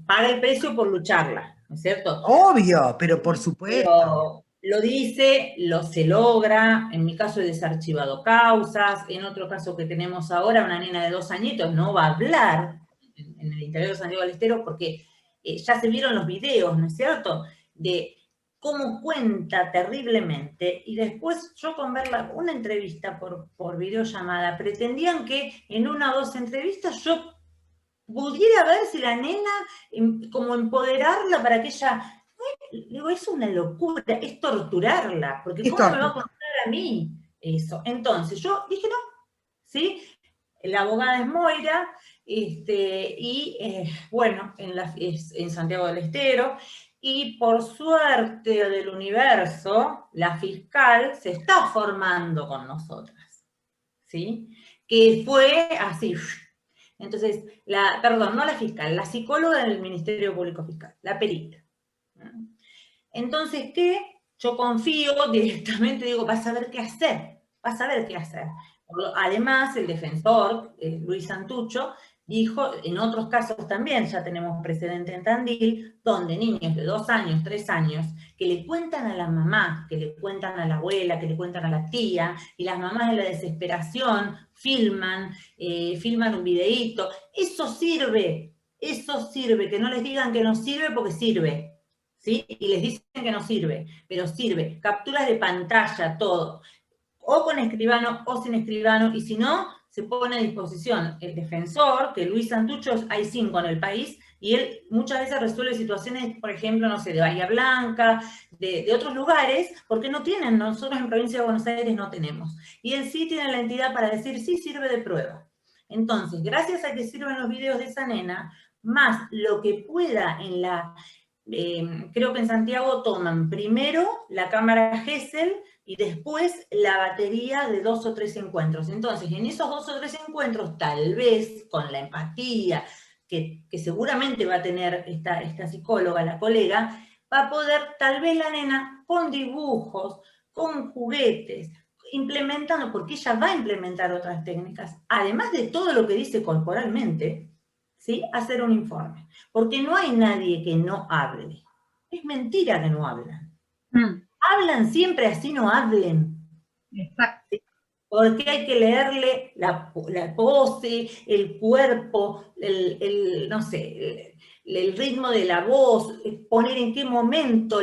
paga el precio por lucharla, ¿no es cierto? Obvio, pero por supuesto. Pero lo dice, se logra, en mi caso he desarchivado causas, en otro caso que tenemos ahora, una nena de 2 añitos no va a hablar en el interior de Santiago del Estero porque ya se vieron los videos, ¿no es cierto?, de cómo cuenta terriblemente, y después yo con verla, una entrevista por videollamada, pretendían que en 1 o 2 entrevistas yo pudiera ver si la nena, como empoderarla para que ella... Digo, es una locura, es torturarla, porque ¿cómo me va a contar a mí eso? Entonces yo dije no, ¿sí? la abogada es Moira, bueno, en Santiago del Estero, y por suerte del universo, la fiscal se está formando con nosotras, ¿sí? Que fue así. Entonces, perdón, no la fiscal, la psicóloga del Ministerio Público Fiscal, la perita. Entonces, ¿qué? Yo confío directamente, digo, vas a ver qué hacer, vas a ver qué hacer. Además, el defensor, Luis Santucho, dijo, en otros casos también, ya tenemos precedente en Tandil, donde niños de 2 años, 3 años, que le cuentan a la mamá, que le cuentan a la abuela, que le cuentan a la tía, y las mamás en la desesperación filman un videíto. Eso sirve, que no les digan que no sirve porque sirve. ¿Sí? Y les dicen que no sirve, pero sirve. Capturas de pantalla, todo. O con escribano o sin escribano, y si no, se pone a disposición el defensor, que Luis Santucho, hay 5 en el país, y él muchas veces resuelve situaciones, por ejemplo, no sé, de Bahía Blanca, de otros lugares, porque no tienen, nosotros en Provincia de Buenos Aires no tenemos. Y él sí tiene la entidad para decir, sí sirve de prueba. Entonces, gracias a que sirven los videos de esa nena, más lo que pueda en la... creo que en Santiago toman primero la cámara Gesell y después la batería de 2 o 3 encuentros. Entonces, en esos 2 o 3 encuentros, tal vez con la empatía que seguramente va a tener esta psicóloga, la colega, va a poder, tal vez la nena, con dibujos, con juguetes, implementando, porque ella va a implementar otras técnicas, además de todo lo que dice corporalmente, ¿sí? Hacer un informe. Porque no hay nadie que no hable. Es mentira que no hablan. Hablan siempre, así no hablen. Exacto. ¿Sí? Porque hay que leerle la pose, el cuerpo, no sé, el ritmo de la voz, poner en qué momento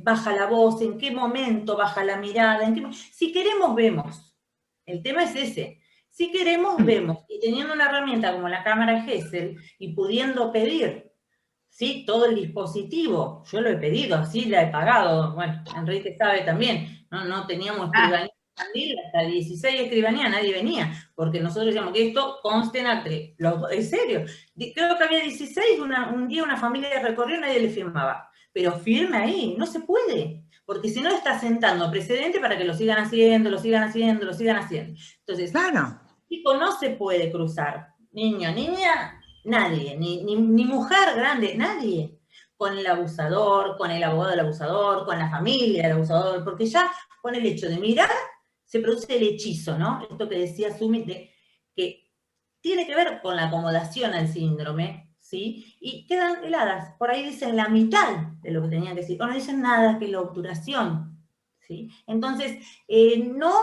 baja la voz, en qué momento baja la mirada. Si queremos, vemos. El tema es ese. Si queremos, vemos. Y teniendo una herramienta como la cámara Gesell y pudiendo pedir, ¿sí? Todo el dispositivo, yo lo he pedido, así la he pagado. Bueno, Enrique sabe también, no teníamos escribanía hasta 16 escribanías, nadie venía, porque nosotros decíamos que esto conste en acre. En serio, creo que había 16, un día una familia recorrió y nadie le firmaba. Pero firme ahí, no se puede. Porque si no está sentando precedente para que lo sigan haciendo, lo sigan haciendo, lo sigan haciendo. Entonces, claro, chico no se puede cruzar. Niño, niña, nadie. Ni mujer grande, nadie. Con el abusador, con el abogado del abusador, con la familia del abusador, porque ya con el hecho de mirar se produce el hechizo, ¿no? Esto que decía Sumit, que tiene que ver con la acomodación al síndrome, ¿sí? Y quedan heladas. Por ahí dicen la mitad de lo que tenían que decir, o no dicen nada, que la obturación, ¿sí? Entonces, no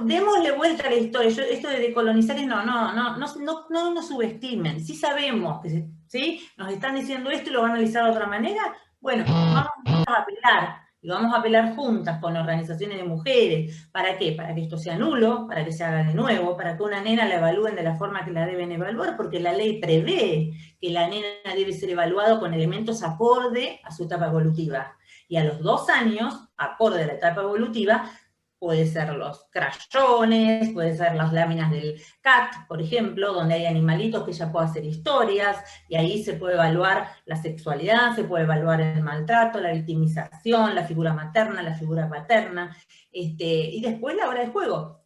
démosle vuelta a la historia. Esto de decolonizar es no subestimen. Sí sabemos que ¿sí? Nos están diciendo esto y lo van a analizar de otra manera. Bueno, vamos a apelar. Y vamos a apelar juntas con organizaciones de mujeres. ¿Para qué? Para que esto sea nulo, para que se haga de nuevo, para que una nena la evalúen de la forma que la deben evaluar, porque la ley prevé que la nena debe ser evaluada con elementos acorde a su etapa evolutiva. Y a los 2 años, acorde a la etapa evolutiva, puede ser los crayones, puede ser las láminas del CAT, por ejemplo, donde hay animalitos que ella puede hacer historias, y ahí se puede evaluar la sexualidad, se puede evaluar el maltrato, la victimización, la figura materna, la figura paterna, y después la hora de juego.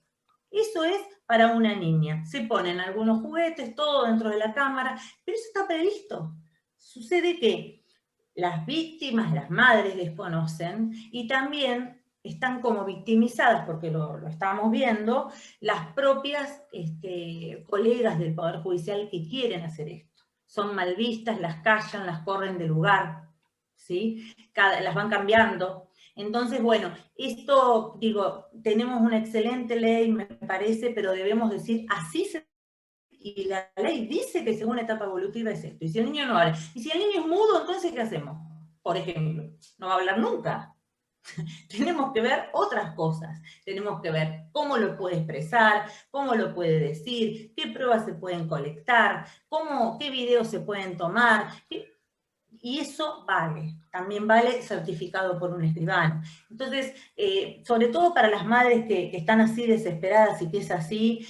Eso es para una niña. Se ponen algunos juguetes, todo dentro de la cámara, pero eso está previsto. Sucede que las víctimas, las madres desconocen, y también están como victimizadas, porque lo estamos viendo, las propias colegas del Poder Judicial que quieren hacer esto. Son mal vistas, las callan, las corren del lugar, ¿sí? Las van cambiando. Entonces, bueno, esto, digo, tenemos una excelente ley, me parece, pero debemos decir, así se... Y la ley dice que según etapa evolutiva es esto. Y si el niño no habla, y si el niño es mudo, entonces, ¿qué hacemos? Por ejemplo, no va a hablar nunca. Tenemos que ver otras cosas, tenemos que ver cómo lo puede expresar, cómo lo puede decir, qué pruebas se pueden colectar, qué videos se pueden tomar, Y eso vale, también vale certificado por un escribano. Entonces, sobre todo para las madres que están así desesperadas y que es así,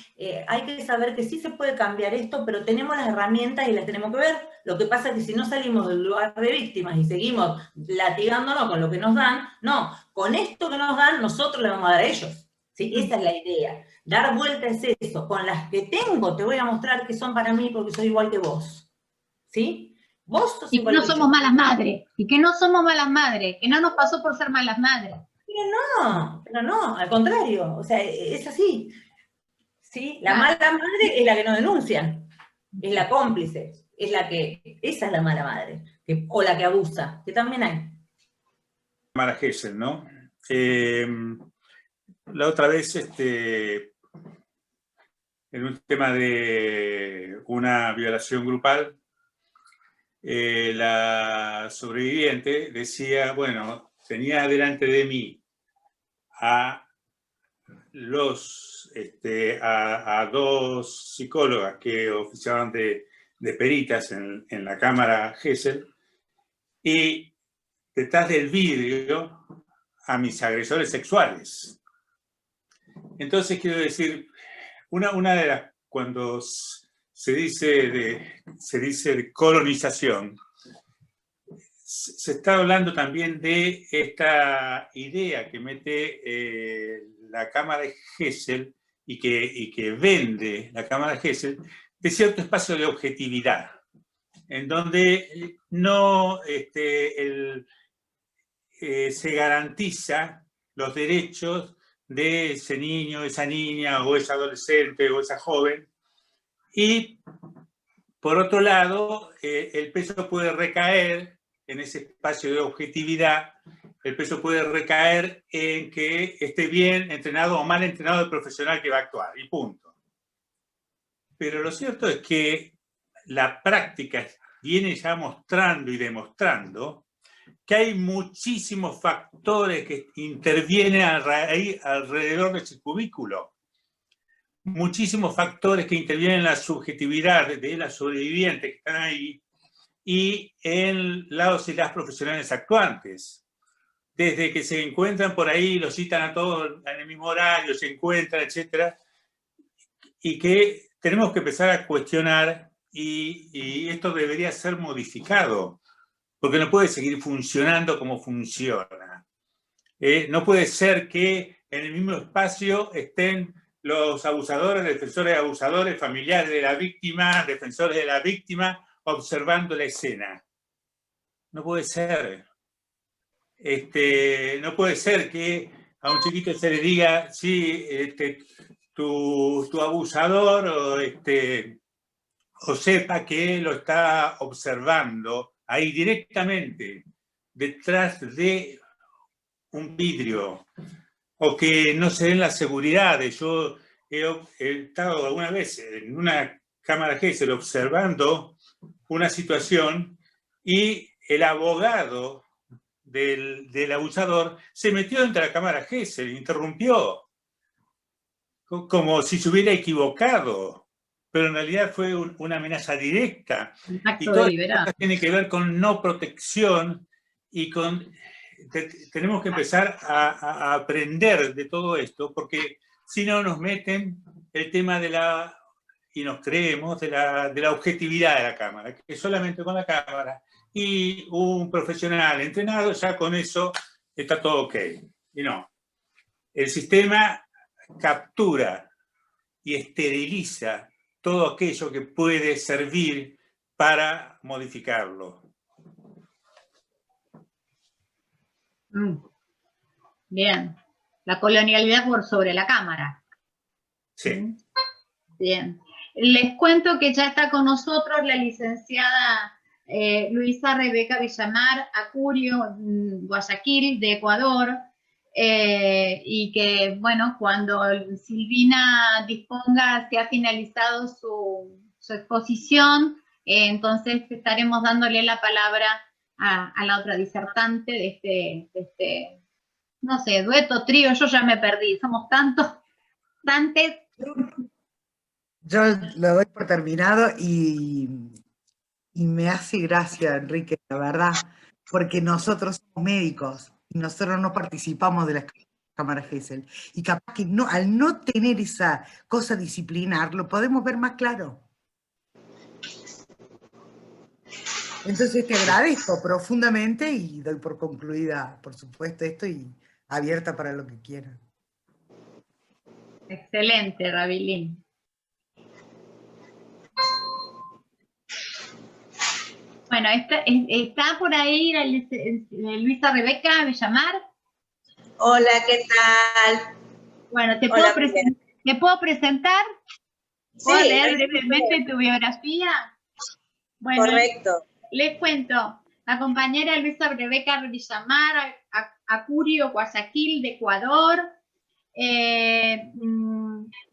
hay que saber que sí se puede cambiar esto, pero tenemos las herramientas y las tenemos que ver. Lo que pasa es que si no salimos del lugar de víctimas y seguimos latigándonos con lo que nos dan, no, con esto que nos dan, nosotros le vamos a dar a ellos. ¿Sí? Esa es la idea. Dar vuelta es eso. Con las que tengo te voy a mostrar que son para mí porque soy igual que vos. ¿Sí? Vos sos y que no somos malas madres, y que no somos malas madres, que no nos pasó por ser malas madres. Pero no, al contrario, o sea, es así. ¿Sí? La mala madre es la que no denuncia, es la cómplice, esa es la mala madre, o la que abusa, que también hay. Mara Gesell, ¿no? La otra vez, en un tema de una violación grupal, la sobreviviente decía, bueno, tenía delante de mí a dos psicólogas que oficiaban de peritas en la cámara Gesell, y detrás del vidrio a mis agresores sexuales. Entonces, quiero decir, una de las, cuando se dice de colonización, se está hablando también de esta idea que mete la cámara de Gesell y que vende la cámara de Gesell de cierto espacio de objetividad, en donde no se garantiza los derechos de ese niño, esa niña, o ese adolescente, o esa joven. Y, por otro lado, el peso puede recaer en ese espacio de objetividad, el peso puede recaer en que esté bien entrenado o mal entrenado el profesional que va a actuar, y punto. Pero lo cierto es que la práctica viene ya mostrando y demostrando que hay muchísimos factores que intervienen alrededor de ese cubículo. Muchísimos factores que intervienen en la subjetividad de las sobrevivientes que están ahí y en los y las profesionales actuantes. Desde que se encuentran por ahí, los citan a todos en el mismo horario, se encuentran, etc. Y que tenemos que empezar a cuestionar y esto debería ser modificado, porque no puede seguir funcionando como funciona. No puede ser que en el mismo espacio estén los abusadores, defensores de abusadores, familiares de la víctima, defensores de la víctima, observando la escena. No puede ser. No puede ser que a un chiquito se le diga, sí, tu abusador, o sepa que lo está observando ahí directamente, detrás de un vidrio, o que no se den las seguridades. Yo he estado alguna vez en una cámara Gesell observando una situación y el abogado del abusador se metió dentro de la cámara Gesell, interrumpió, como si se hubiera equivocado, pero en realidad fue una amenaza directa. Y todo esto tiene que ver con no protección y con... Tenemos que empezar a aprender de todo esto, porque si no nos meten el tema de la... y nos creemos de la objetividad de la cámara, que solamente con la cámara y un profesional entrenado, ya con eso está todo ok. Y no. El sistema captura y esteriliza todo aquello que puede servir para modificarlo. Bien. La colonialidad por sobre la cámara. Sí. Bien. Les cuento que ya está con nosotros la licenciada Luisa Rebeca Villamar Acurio, Guayaquil, de Ecuador, y que, bueno, cuando Silvina disponga, se ha finalizado su exposición, entonces estaremos dándole la palabra a la otra disertante de este, no sé, dueto, trío, yo ya me perdí, somos tantos. Yo lo doy por terminado y me hace gracia, Enrique, la verdad, porque nosotros somos médicos y nosotros no participamos de las cámaras Gesell. Y capaz que no, al no tener esa cosa disciplinar, lo podemos ver más claro. Entonces te agradezco profundamente y doy por concluida, por supuesto, esto y abierta para lo que quieran. Excelente, Rabilin. Bueno, está por ahí Luisa Rebeca Villamar. Hola, ¿qué tal? Bueno, ¿te Hola, puedo presentar? ¿Puedo Sí, leer brevemente tu biografía? Bueno, correcto. les cuento. La compañera Luisa Rebeca Villamar, Acurio, Guayaquil, de Ecuador.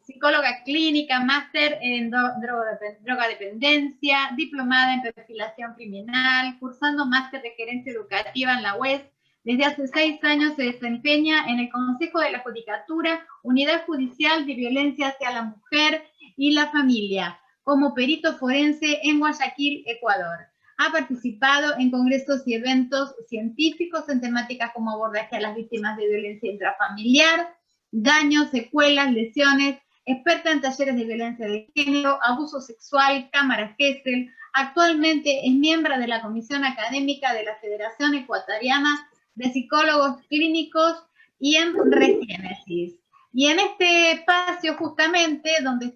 Psicóloga clínica, máster en drogadependencia, diplomada en perfilación criminal, cursando máster de gerencia educativa en la UES. Desde hace 6 años se desempeña en el Consejo de la Judicatura, Unidad Judicial de Violencia hacia la Mujer y la Familia, como perito forense en Guayaquil, Ecuador. Ha participado en congresos y eventos científicos en temáticas como abordaje a las víctimas de violencia intrafamiliar, daños, secuelas, lesiones, experta en talleres de violencia de género, abuso sexual, cámara Gesell. Actualmente es miembro de la Comisión Académica de la Federación Ecuatoriana de Psicólogos Clínicos y en Regénesis. Y en este espacio, justamente, donde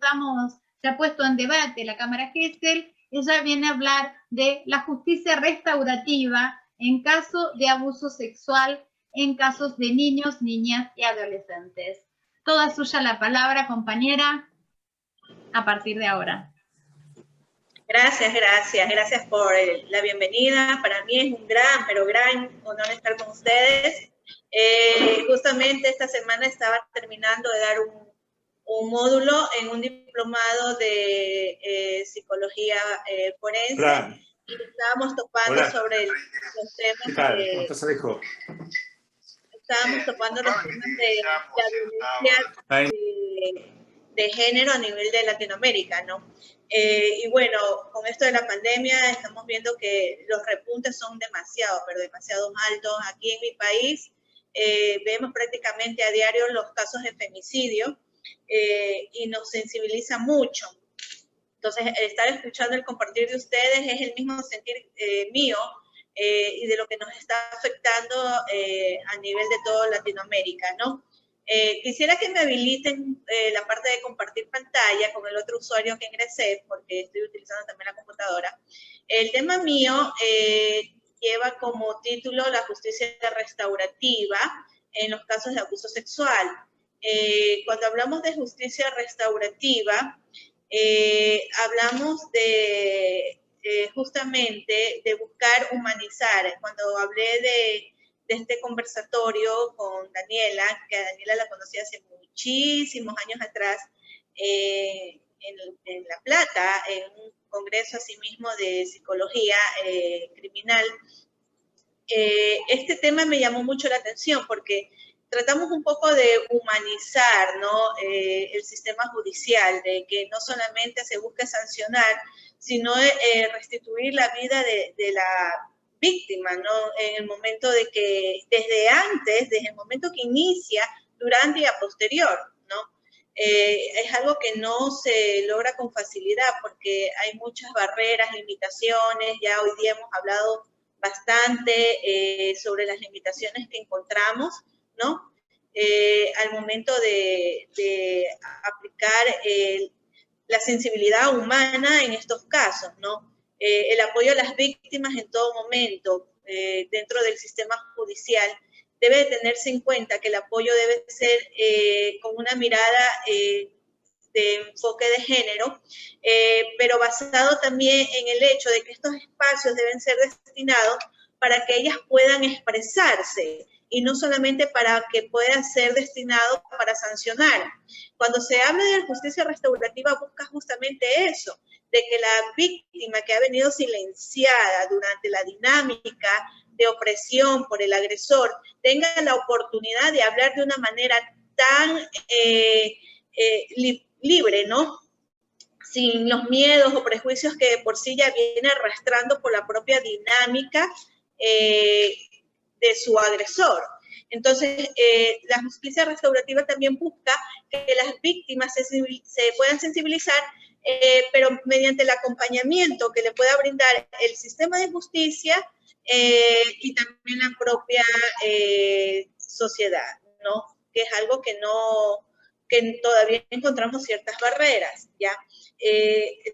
se ha puesto en debate la cámara Gesell, ella viene a hablar de la justicia restaurativa en caso de abuso sexual en casos de niños, niñas y adolescentes. Toda suya la palabra, compañera, a partir de ahora. Gracias por la bienvenida. Para mí es un gran, pero gran honor estar con ustedes. Justamente esta semana estaba terminando de dar un módulo en un diplomado de psicología forense. Hola. Y estábamos topando sobre los temas. ¿Qué tal? ¿Cómo estás, Alejo? Estábamos topando los temas de la violencia de género a nivel de Latinoamérica, ¿no? Y bueno, con esto de la pandemia estamos viendo que los repuntes son demasiado, pero demasiado altos. Aquí en mi país vemos prácticamente a diario los casos de femicidio y nos sensibiliza mucho. Entonces, estar escuchando el compartir de ustedes es el mismo sentir mío y de lo que nos está afectando a nivel de toda Latinoamérica, ¿no? Quisiera que me habiliten la parte de compartir pantalla con el otro usuario que ingresé, porque estoy utilizando también la computadora. El tema mío lleva como título la justicia restaurativa en los casos de abuso sexual. Cuando hablamos de justicia restaurativa, hablamos de justamente de buscar humanizar. Cuando hablé de este conversatorio con Daniela, que a Daniela la conocí hace muchísimos años atrás, en La Plata, en un congreso asimismo de psicología criminal, este tema me llamó mucho la atención porque tratamos un poco de humanizar, ¿no? El sistema judicial, de que no solamente se busque sancionar, sino restituir la vida de la víctima, ¿no? En el momento de que, desde el momento que inicia, durante y a posterior, ¿no? Es algo que no se logra con facilidad porque hay muchas barreras, limitaciones. Ya hoy día hemos hablado bastante sobre las limitaciones que encontramos, ¿no? Al momento de aplicar la sensibilidad humana en estos casos, ¿no? El apoyo a las víctimas en todo momento dentro del sistema judicial debe tenerse en cuenta que el apoyo debe ser con una mirada de enfoque de género, pero basado también en el hecho de que estos espacios deben ser destinados para que ellas puedan expresarse y no solamente para que pueda ser destinado para sancionar. Cuando se habla de justicia restaurativa busca justamente eso, de que la víctima que ha venido silenciada durante la dinámica de opresión por el agresor tenga la oportunidad de hablar de una manera tan libre, ¿no? sin los miedos o prejuicios que de por sí ya viene arrastrando por la propia dinámica de su agresor. Entonces, la justicia restaurativa también busca que las víctimas se puedan sensibilizar, pero mediante el acompañamiento que le pueda brindar el sistema de justicia y también la propia sociedad, ¿no? Que es algo que todavía encontramos ciertas barreras, ¿ya?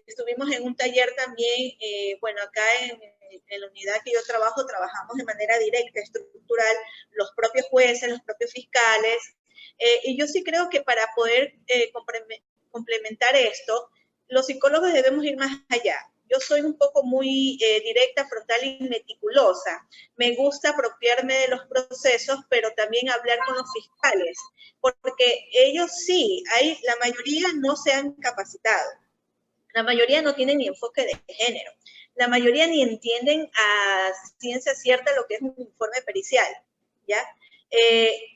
Estuvimos en un taller también, bueno, acá en la unidad que yo trabajamos de manera directa, estructural, los propios jueces, los propios fiscales, y yo sí creo que para poder complementar esto, los psicólogos debemos ir más allá. Yo soy un poco muy directa, frontal y meticulosa. Me gusta apropiarme de los procesos, pero también hablar con los fiscales, porque ellos sí, la mayoría no se han capacitado. La mayoría no tienen ni enfoque de género. La mayoría ni entienden a ciencia cierta lo que es un informe pericial, ¿ya?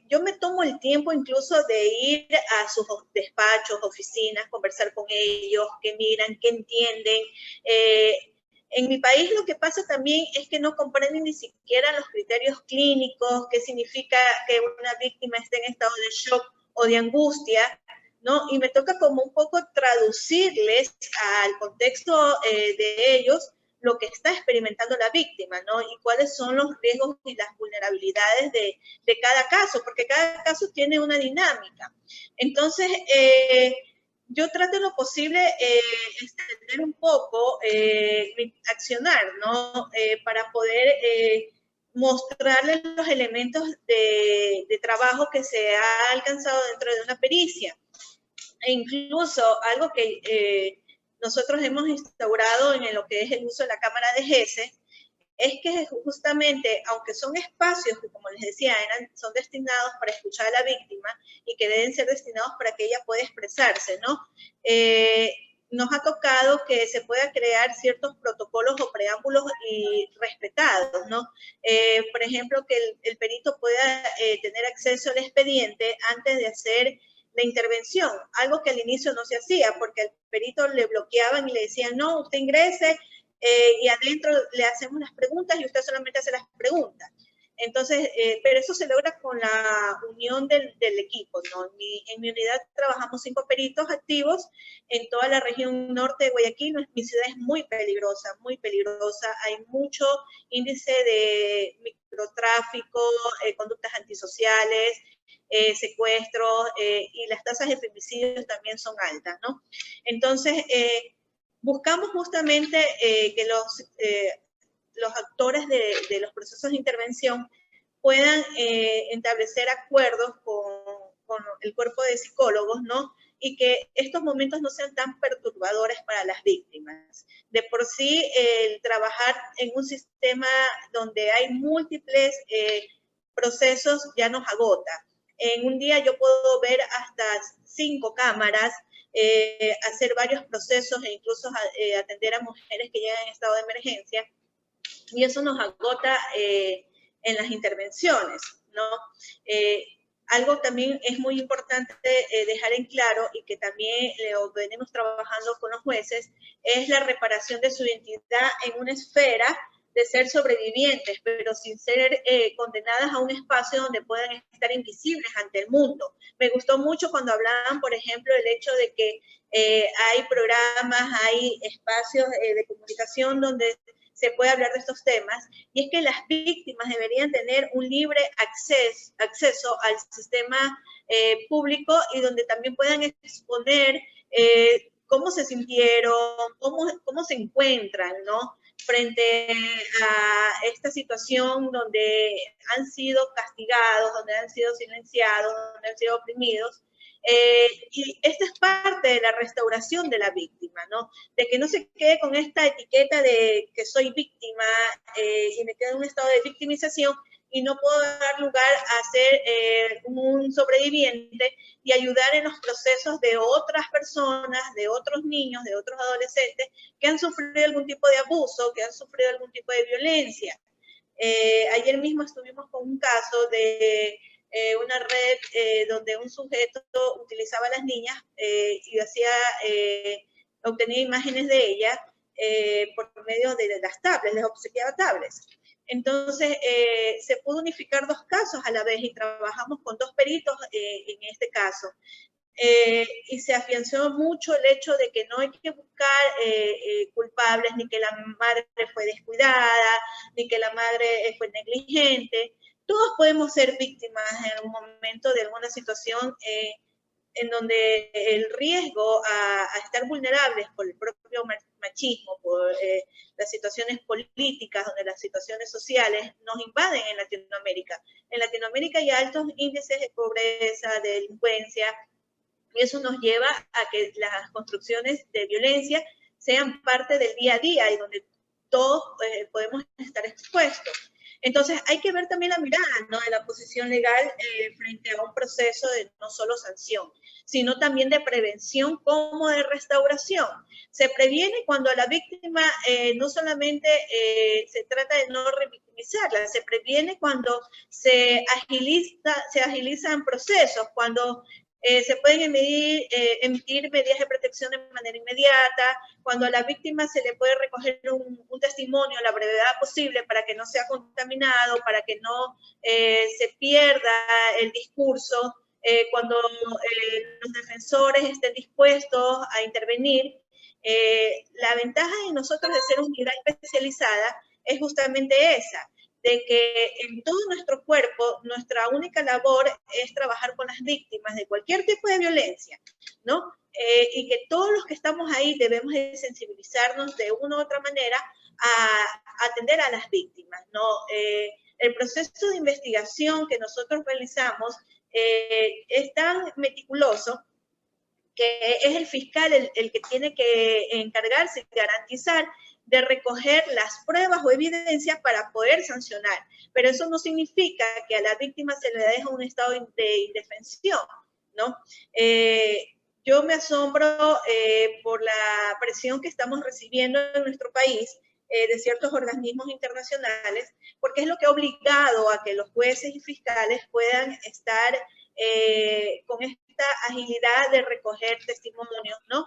Yo me tomo el tiempo incluso de ir a sus despachos, oficinas, conversar con ellos, que miran, que entienden. En mi país lo que pasa también es que no comprenden ni siquiera los criterios clínicos, qué significa que una víctima esté en estado de shock o de angustia, ¿no? Y me toca como un poco traducirles al contexto de ellos lo que está experimentando la víctima, ¿no? Y cuáles son los riesgos y las vulnerabilidades de cada caso, porque cada caso tiene una dinámica. Entonces, yo trato en lo posible extender un poco mi accionar, ¿no? Para poder mostrarles los elementos de trabajo que se ha alcanzado dentro de una pericia. E incluso algo que nosotros hemos instaurado en lo que es el uso de la cámara de GESE, es que justamente, aunque son espacios que, como les decía, son destinados para escuchar a la víctima y que deben ser destinados para que ella pueda expresarse, ¿no? Nos ha tocado que se pueda crear ciertos protocolos o preámbulos y respetados, ¿no? Por ejemplo, que el perito pueda tener acceso al expediente antes de hacer la intervención, algo que al inicio no se hacía, porque al perito le bloqueaban y le decían, no, usted ingrese y adentro le hacemos las preguntas y usted solamente hace las preguntas. Entonces, pero eso se logra con la unión del equipo, ¿no? En mi unidad trabajamos 5 peritos activos en toda la región norte de Guayaquil. Mi ciudad es muy peligrosa, hay mucho índice de microtráfico, conductas antisociales, secuestros y las tasas de femicidios también son altas, ¿no? Entonces, buscamos justamente que los actores de los procesos de intervención puedan establecer acuerdos con el cuerpo de psicólogos, ¿no? Y que estos momentos no sean tan perturbadores para las víctimas. De por sí, el trabajar en un sistema donde hay múltiples procesos ya nos agota. En un día yo puedo ver hasta 5 cámaras, hacer varios procesos e incluso atender a mujeres que llegan en estado de emergencia, y eso nos agota en las intervenciones, ¿no? Algo también es muy importante dejar en claro y que también lo venimos trabajando con los jueces, es la reparación de su identidad en una esfera de ser sobrevivientes, pero sin ser condenadas a un espacio donde puedan estar invisibles ante el mundo. Me gustó mucho cuando hablaban, por ejemplo, el hecho de que hay programas, hay espacios de comunicación donde se puede hablar de estos temas, y es que las víctimas deberían tener un libre acceso al sistema público y donde también puedan exponer cómo se sintieron, cómo se encuentran, ¿no? Frente a esta situación donde han sido castigados, donde han sido silenciados, donde han sido oprimidos. Y esta es parte de la restauración de la víctima, ¿no? De que no se quede con esta etiqueta de que soy víctima y me quedo en un estado de victimización y no puedo dar lugar a ser un sobreviviente y ayudar en los procesos de otras personas, de otros niños, de otros adolescentes que han sufrido algún tipo de abuso, que han sufrido algún tipo de violencia. Ayer mismo estuvimos con un caso de una red donde un sujeto utilizaba a las niñas y hacía obtenía imágenes de ella por medio de las tablets, les obsequiaba tablets. Entonces, se pudo unificar 2 casos a la vez y trabajamos con 2 peritos en este caso. Y se afianzó mucho el hecho de que no hay que buscar culpables, ni que la madre fue descuidada, ni que la madre fue negligente. Todos podemos ser víctimas en algún momento de alguna situación en donde el riesgo a estar vulnerables por el propio machismo, por las situaciones políticas, donde las situaciones sociales nos invaden en Latinoamérica. En Latinoamérica hay altos índices de pobreza, de delincuencia, y eso nos lleva a que las construcciones de violencia sean parte del día a día y donde todos podemos estar expuestos. Entonces, hay que ver también la mirada, ¿no?, de la posición legal frente a un proceso de no solo sanción, sino también de prevención como de restauración. Se previene cuando la víctima no solamente se trata de no revictimizarla, se previene cuando se agilizan procesos, cuando se pueden emitir medidas de protección de manera inmediata, cuando a la víctima se le puede recoger un testimonio a la brevedad posible para que no sea contaminado, para que no se pierda el discurso, cuando los defensores estén dispuestos a intervenir. La ventaja de nosotros de ser una unidad especializada es justamente esa, de que en todo nuestro cuerpo, nuestra única labor es trabajar con las víctimas de cualquier tipo de violencia, ¿no? Y que todos los que estamos ahí debemos de sensibilizarnos de una u otra manera a atender a las víctimas, ¿no? El proceso de investigación que nosotros realizamos es tan meticuloso que es el fiscal el que tiene que encargarse y garantizar de recoger las pruebas o evidencias para poder sancionar. Pero eso no significa que a la víctima se le deje un estado de indefensión, ¿no? Yo me asombro por la presión que estamos recibiendo en nuestro país de ciertos organismos internacionales, porque es lo que ha obligado a que los jueces y fiscales puedan estar con esta agilidad de recoger testimonios, ¿no?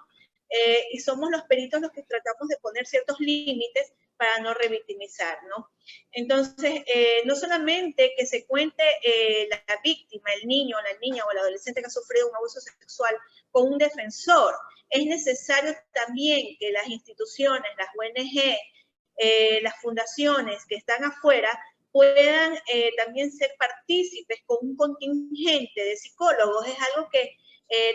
Y somos los peritos los que tratamos de poner ciertos límites para no revictimizar, ¿no? Entonces, no solamente que se cuente la víctima, el niño, la niña o el adolescente que ha sufrido un abuso sexual con un defensor, es necesario también que las instituciones, las ONG, las fundaciones que están afuera puedan también ser partícipes con un contingente de psicólogos. Es algo que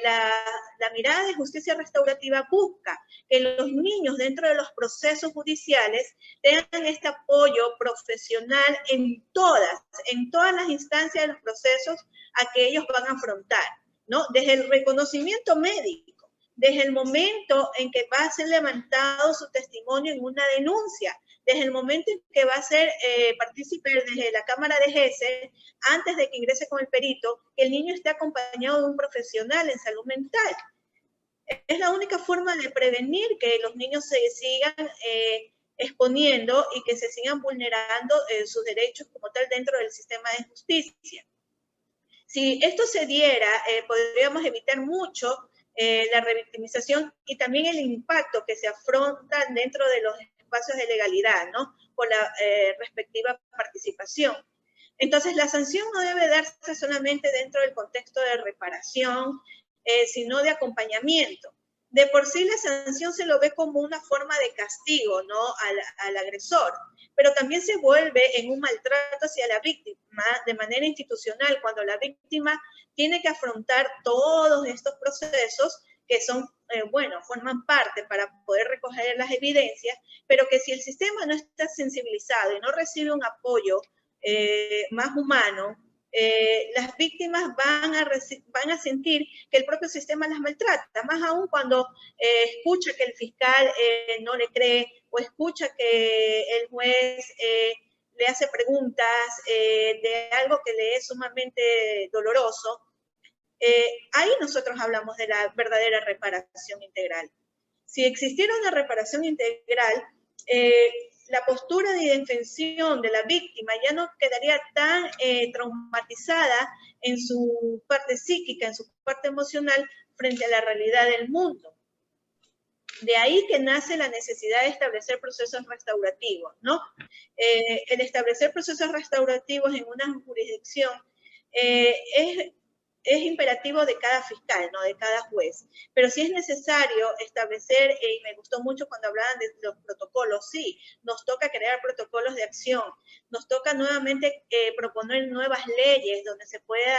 la mirada de justicia restaurativa busca, que los niños dentro de los procesos judiciales tengan este apoyo profesional en todas las instancias de los procesos a que ellos van a afrontar, ¿no? Desde el reconocimiento médico, desde el momento en que va a ser levantado su testimonio en una denuncia, desde el momento en que va a ser partícipe desde la Cámara de Jueces, antes de que ingrese con el perito, que el niño esté acompañado de un profesional en salud mental. Es la única forma de prevenir que los niños se sigan exponiendo y que se sigan vulnerando sus derechos como tal dentro del sistema de justicia. Si esto se diera, podríamos evitar mucho la revictimización y también el impacto que se afronta dentro de los espacios de legalidad, ¿no? Por la respectiva participación. Entonces, la sanción no debe darse solamente dentro del contexto de reparación, sino de acompañamiento. De por sí, la sanción se lo ve como una forma de castigo, ¿no?, al agresor, pero también se vuelve en un maltrato hacia la víctima de manera institucional, cuando la víctima tiene que afrontar todos estos procesos que son, bueno, forman parte para poder recoger las evidencias, pero que si el sistema no está sensibilizado y no recibe un apoyo más humano, las víctimas van a sentir que el propio sistema las maltrata, más aún cuando escucha que el fiscal no le cree o escucha que el juez le hace preguntas de algo que le es sumamente doloroso. Ahí nosotros hablamos de la verdadera reparación integral. Si existiera una reparación integral, la postura de indefensión de la víctima ya no quedaría tan traumatizada en su parte psíquica, en su parte emocional, frente a la realidad del mundo. De ahí que nace la necesidad de establecer procesos restaurativos, ¿no? El establecer procesos restaurativos en una jurisdicción es imperativo de cada fiscal, ¿no? De cada juez. Pero si es necesario establecer, y me gustó mucho cuando hablaban de los protocolos, sí, nos toca crear protocolos de acción, nos toca nuevamente proponer nuevas leyes donde se pueda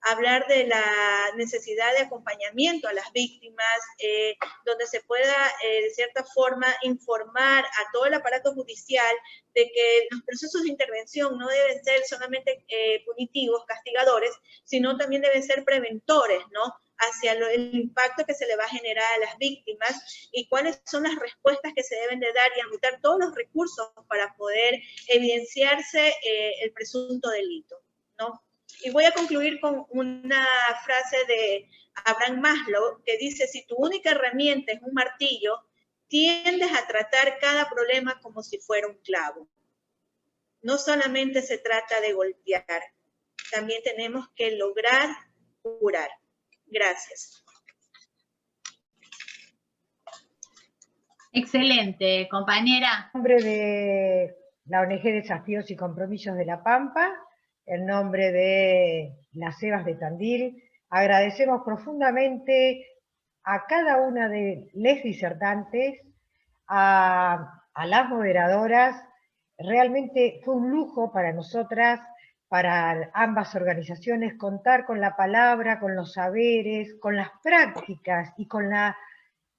hablar de la necesidad de acompañamiento a las víctimas, donde se pueda, de cierta forma, informar a todo el aparato judicial de que los procesos de intervención no deben ser solamente punitivos, castigadores, sino también deben ser preventores, ¿no?, hacia el impacto que se le va a generar a las víctimas y cuáles son las respuestas que se deben de dar y agotar todos los recursos para poder evidenciarse el presunto delito, ¿no? Y voy a concluir con una frase de Abraham Maslow que dice, si tu única herramienta es un martillo, tiendes a tratar cada problema como si fuera un clavo. No solamente se trata de golpear, también tenemos que lograr curar. Gracias. Excelente, compañera. En nombre de la ONG Desafíos y Compromisos de La Pampa, en nombre de las EVAs de Tandil, agradecemos profundamente a cada una de les disertantes, a las moderadoras. Realmente fue un lujo para nosotras, para ambas organizaciones, contar con la palabra, con los saberes, con las prácticas y con las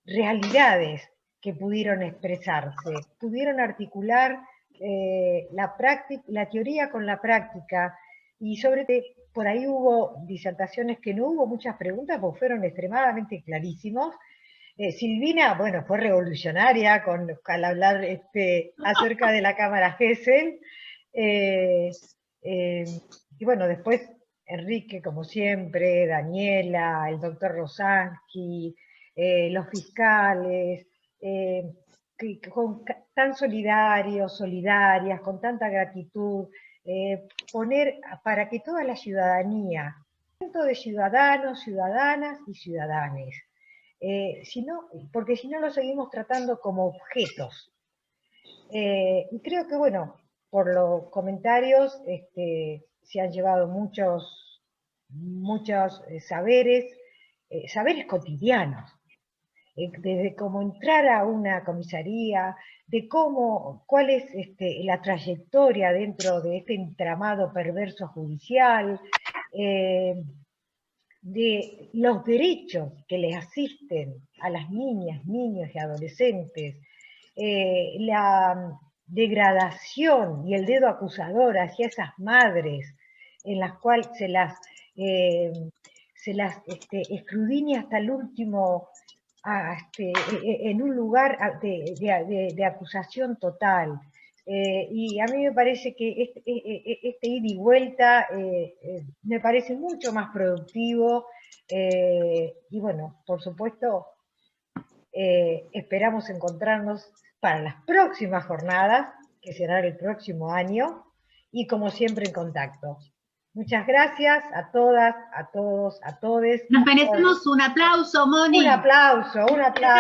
realidades que pudieron expresarse, pudieron articular la teoría con la práctica, y sobre todo por ahí hubo disertaciones que no hubo muchas preguntas, porque fueron extremadamente clarísimos. Silvina, bueno, fue revolucionaria al hablar acerca de la cámara Gesell, y bueno, después Enrique, como siempre, Daniela, el doctor Rosansky, los fiscales, tan solidarios, solidarias, con tanta gratitud, poner para que toda la ciudadanía, tanto de ciudadanos, ciudadanas y ciudadanes, porque si no lo seguimos tratando como objetos. Y creo que, bueno, por los comentarios se han llevado muchos saberes cotidianos, desde cómo entrar a una comisaría, de cuál es la trayectoria dentro de este entramado perverso judicial, de los derechos que les asisten a las niñas, niños y adolescentes, la degradación y el dedo acusador hacia esas madres en las cuales se las escrudinia hasta el último, en un lugar de acusación total. Y a mí me parece que este ida y vuelta me parece mucho más productivo, y bueno, por supuesto, esperamos encontrarnos para las próximas jornadas, que será el próximo año, y como siempre en contacto. Muchas gracias a todas, a todos, a todes. Nos merecemos un aplauso, Moni. Un aplauso, un aplauso.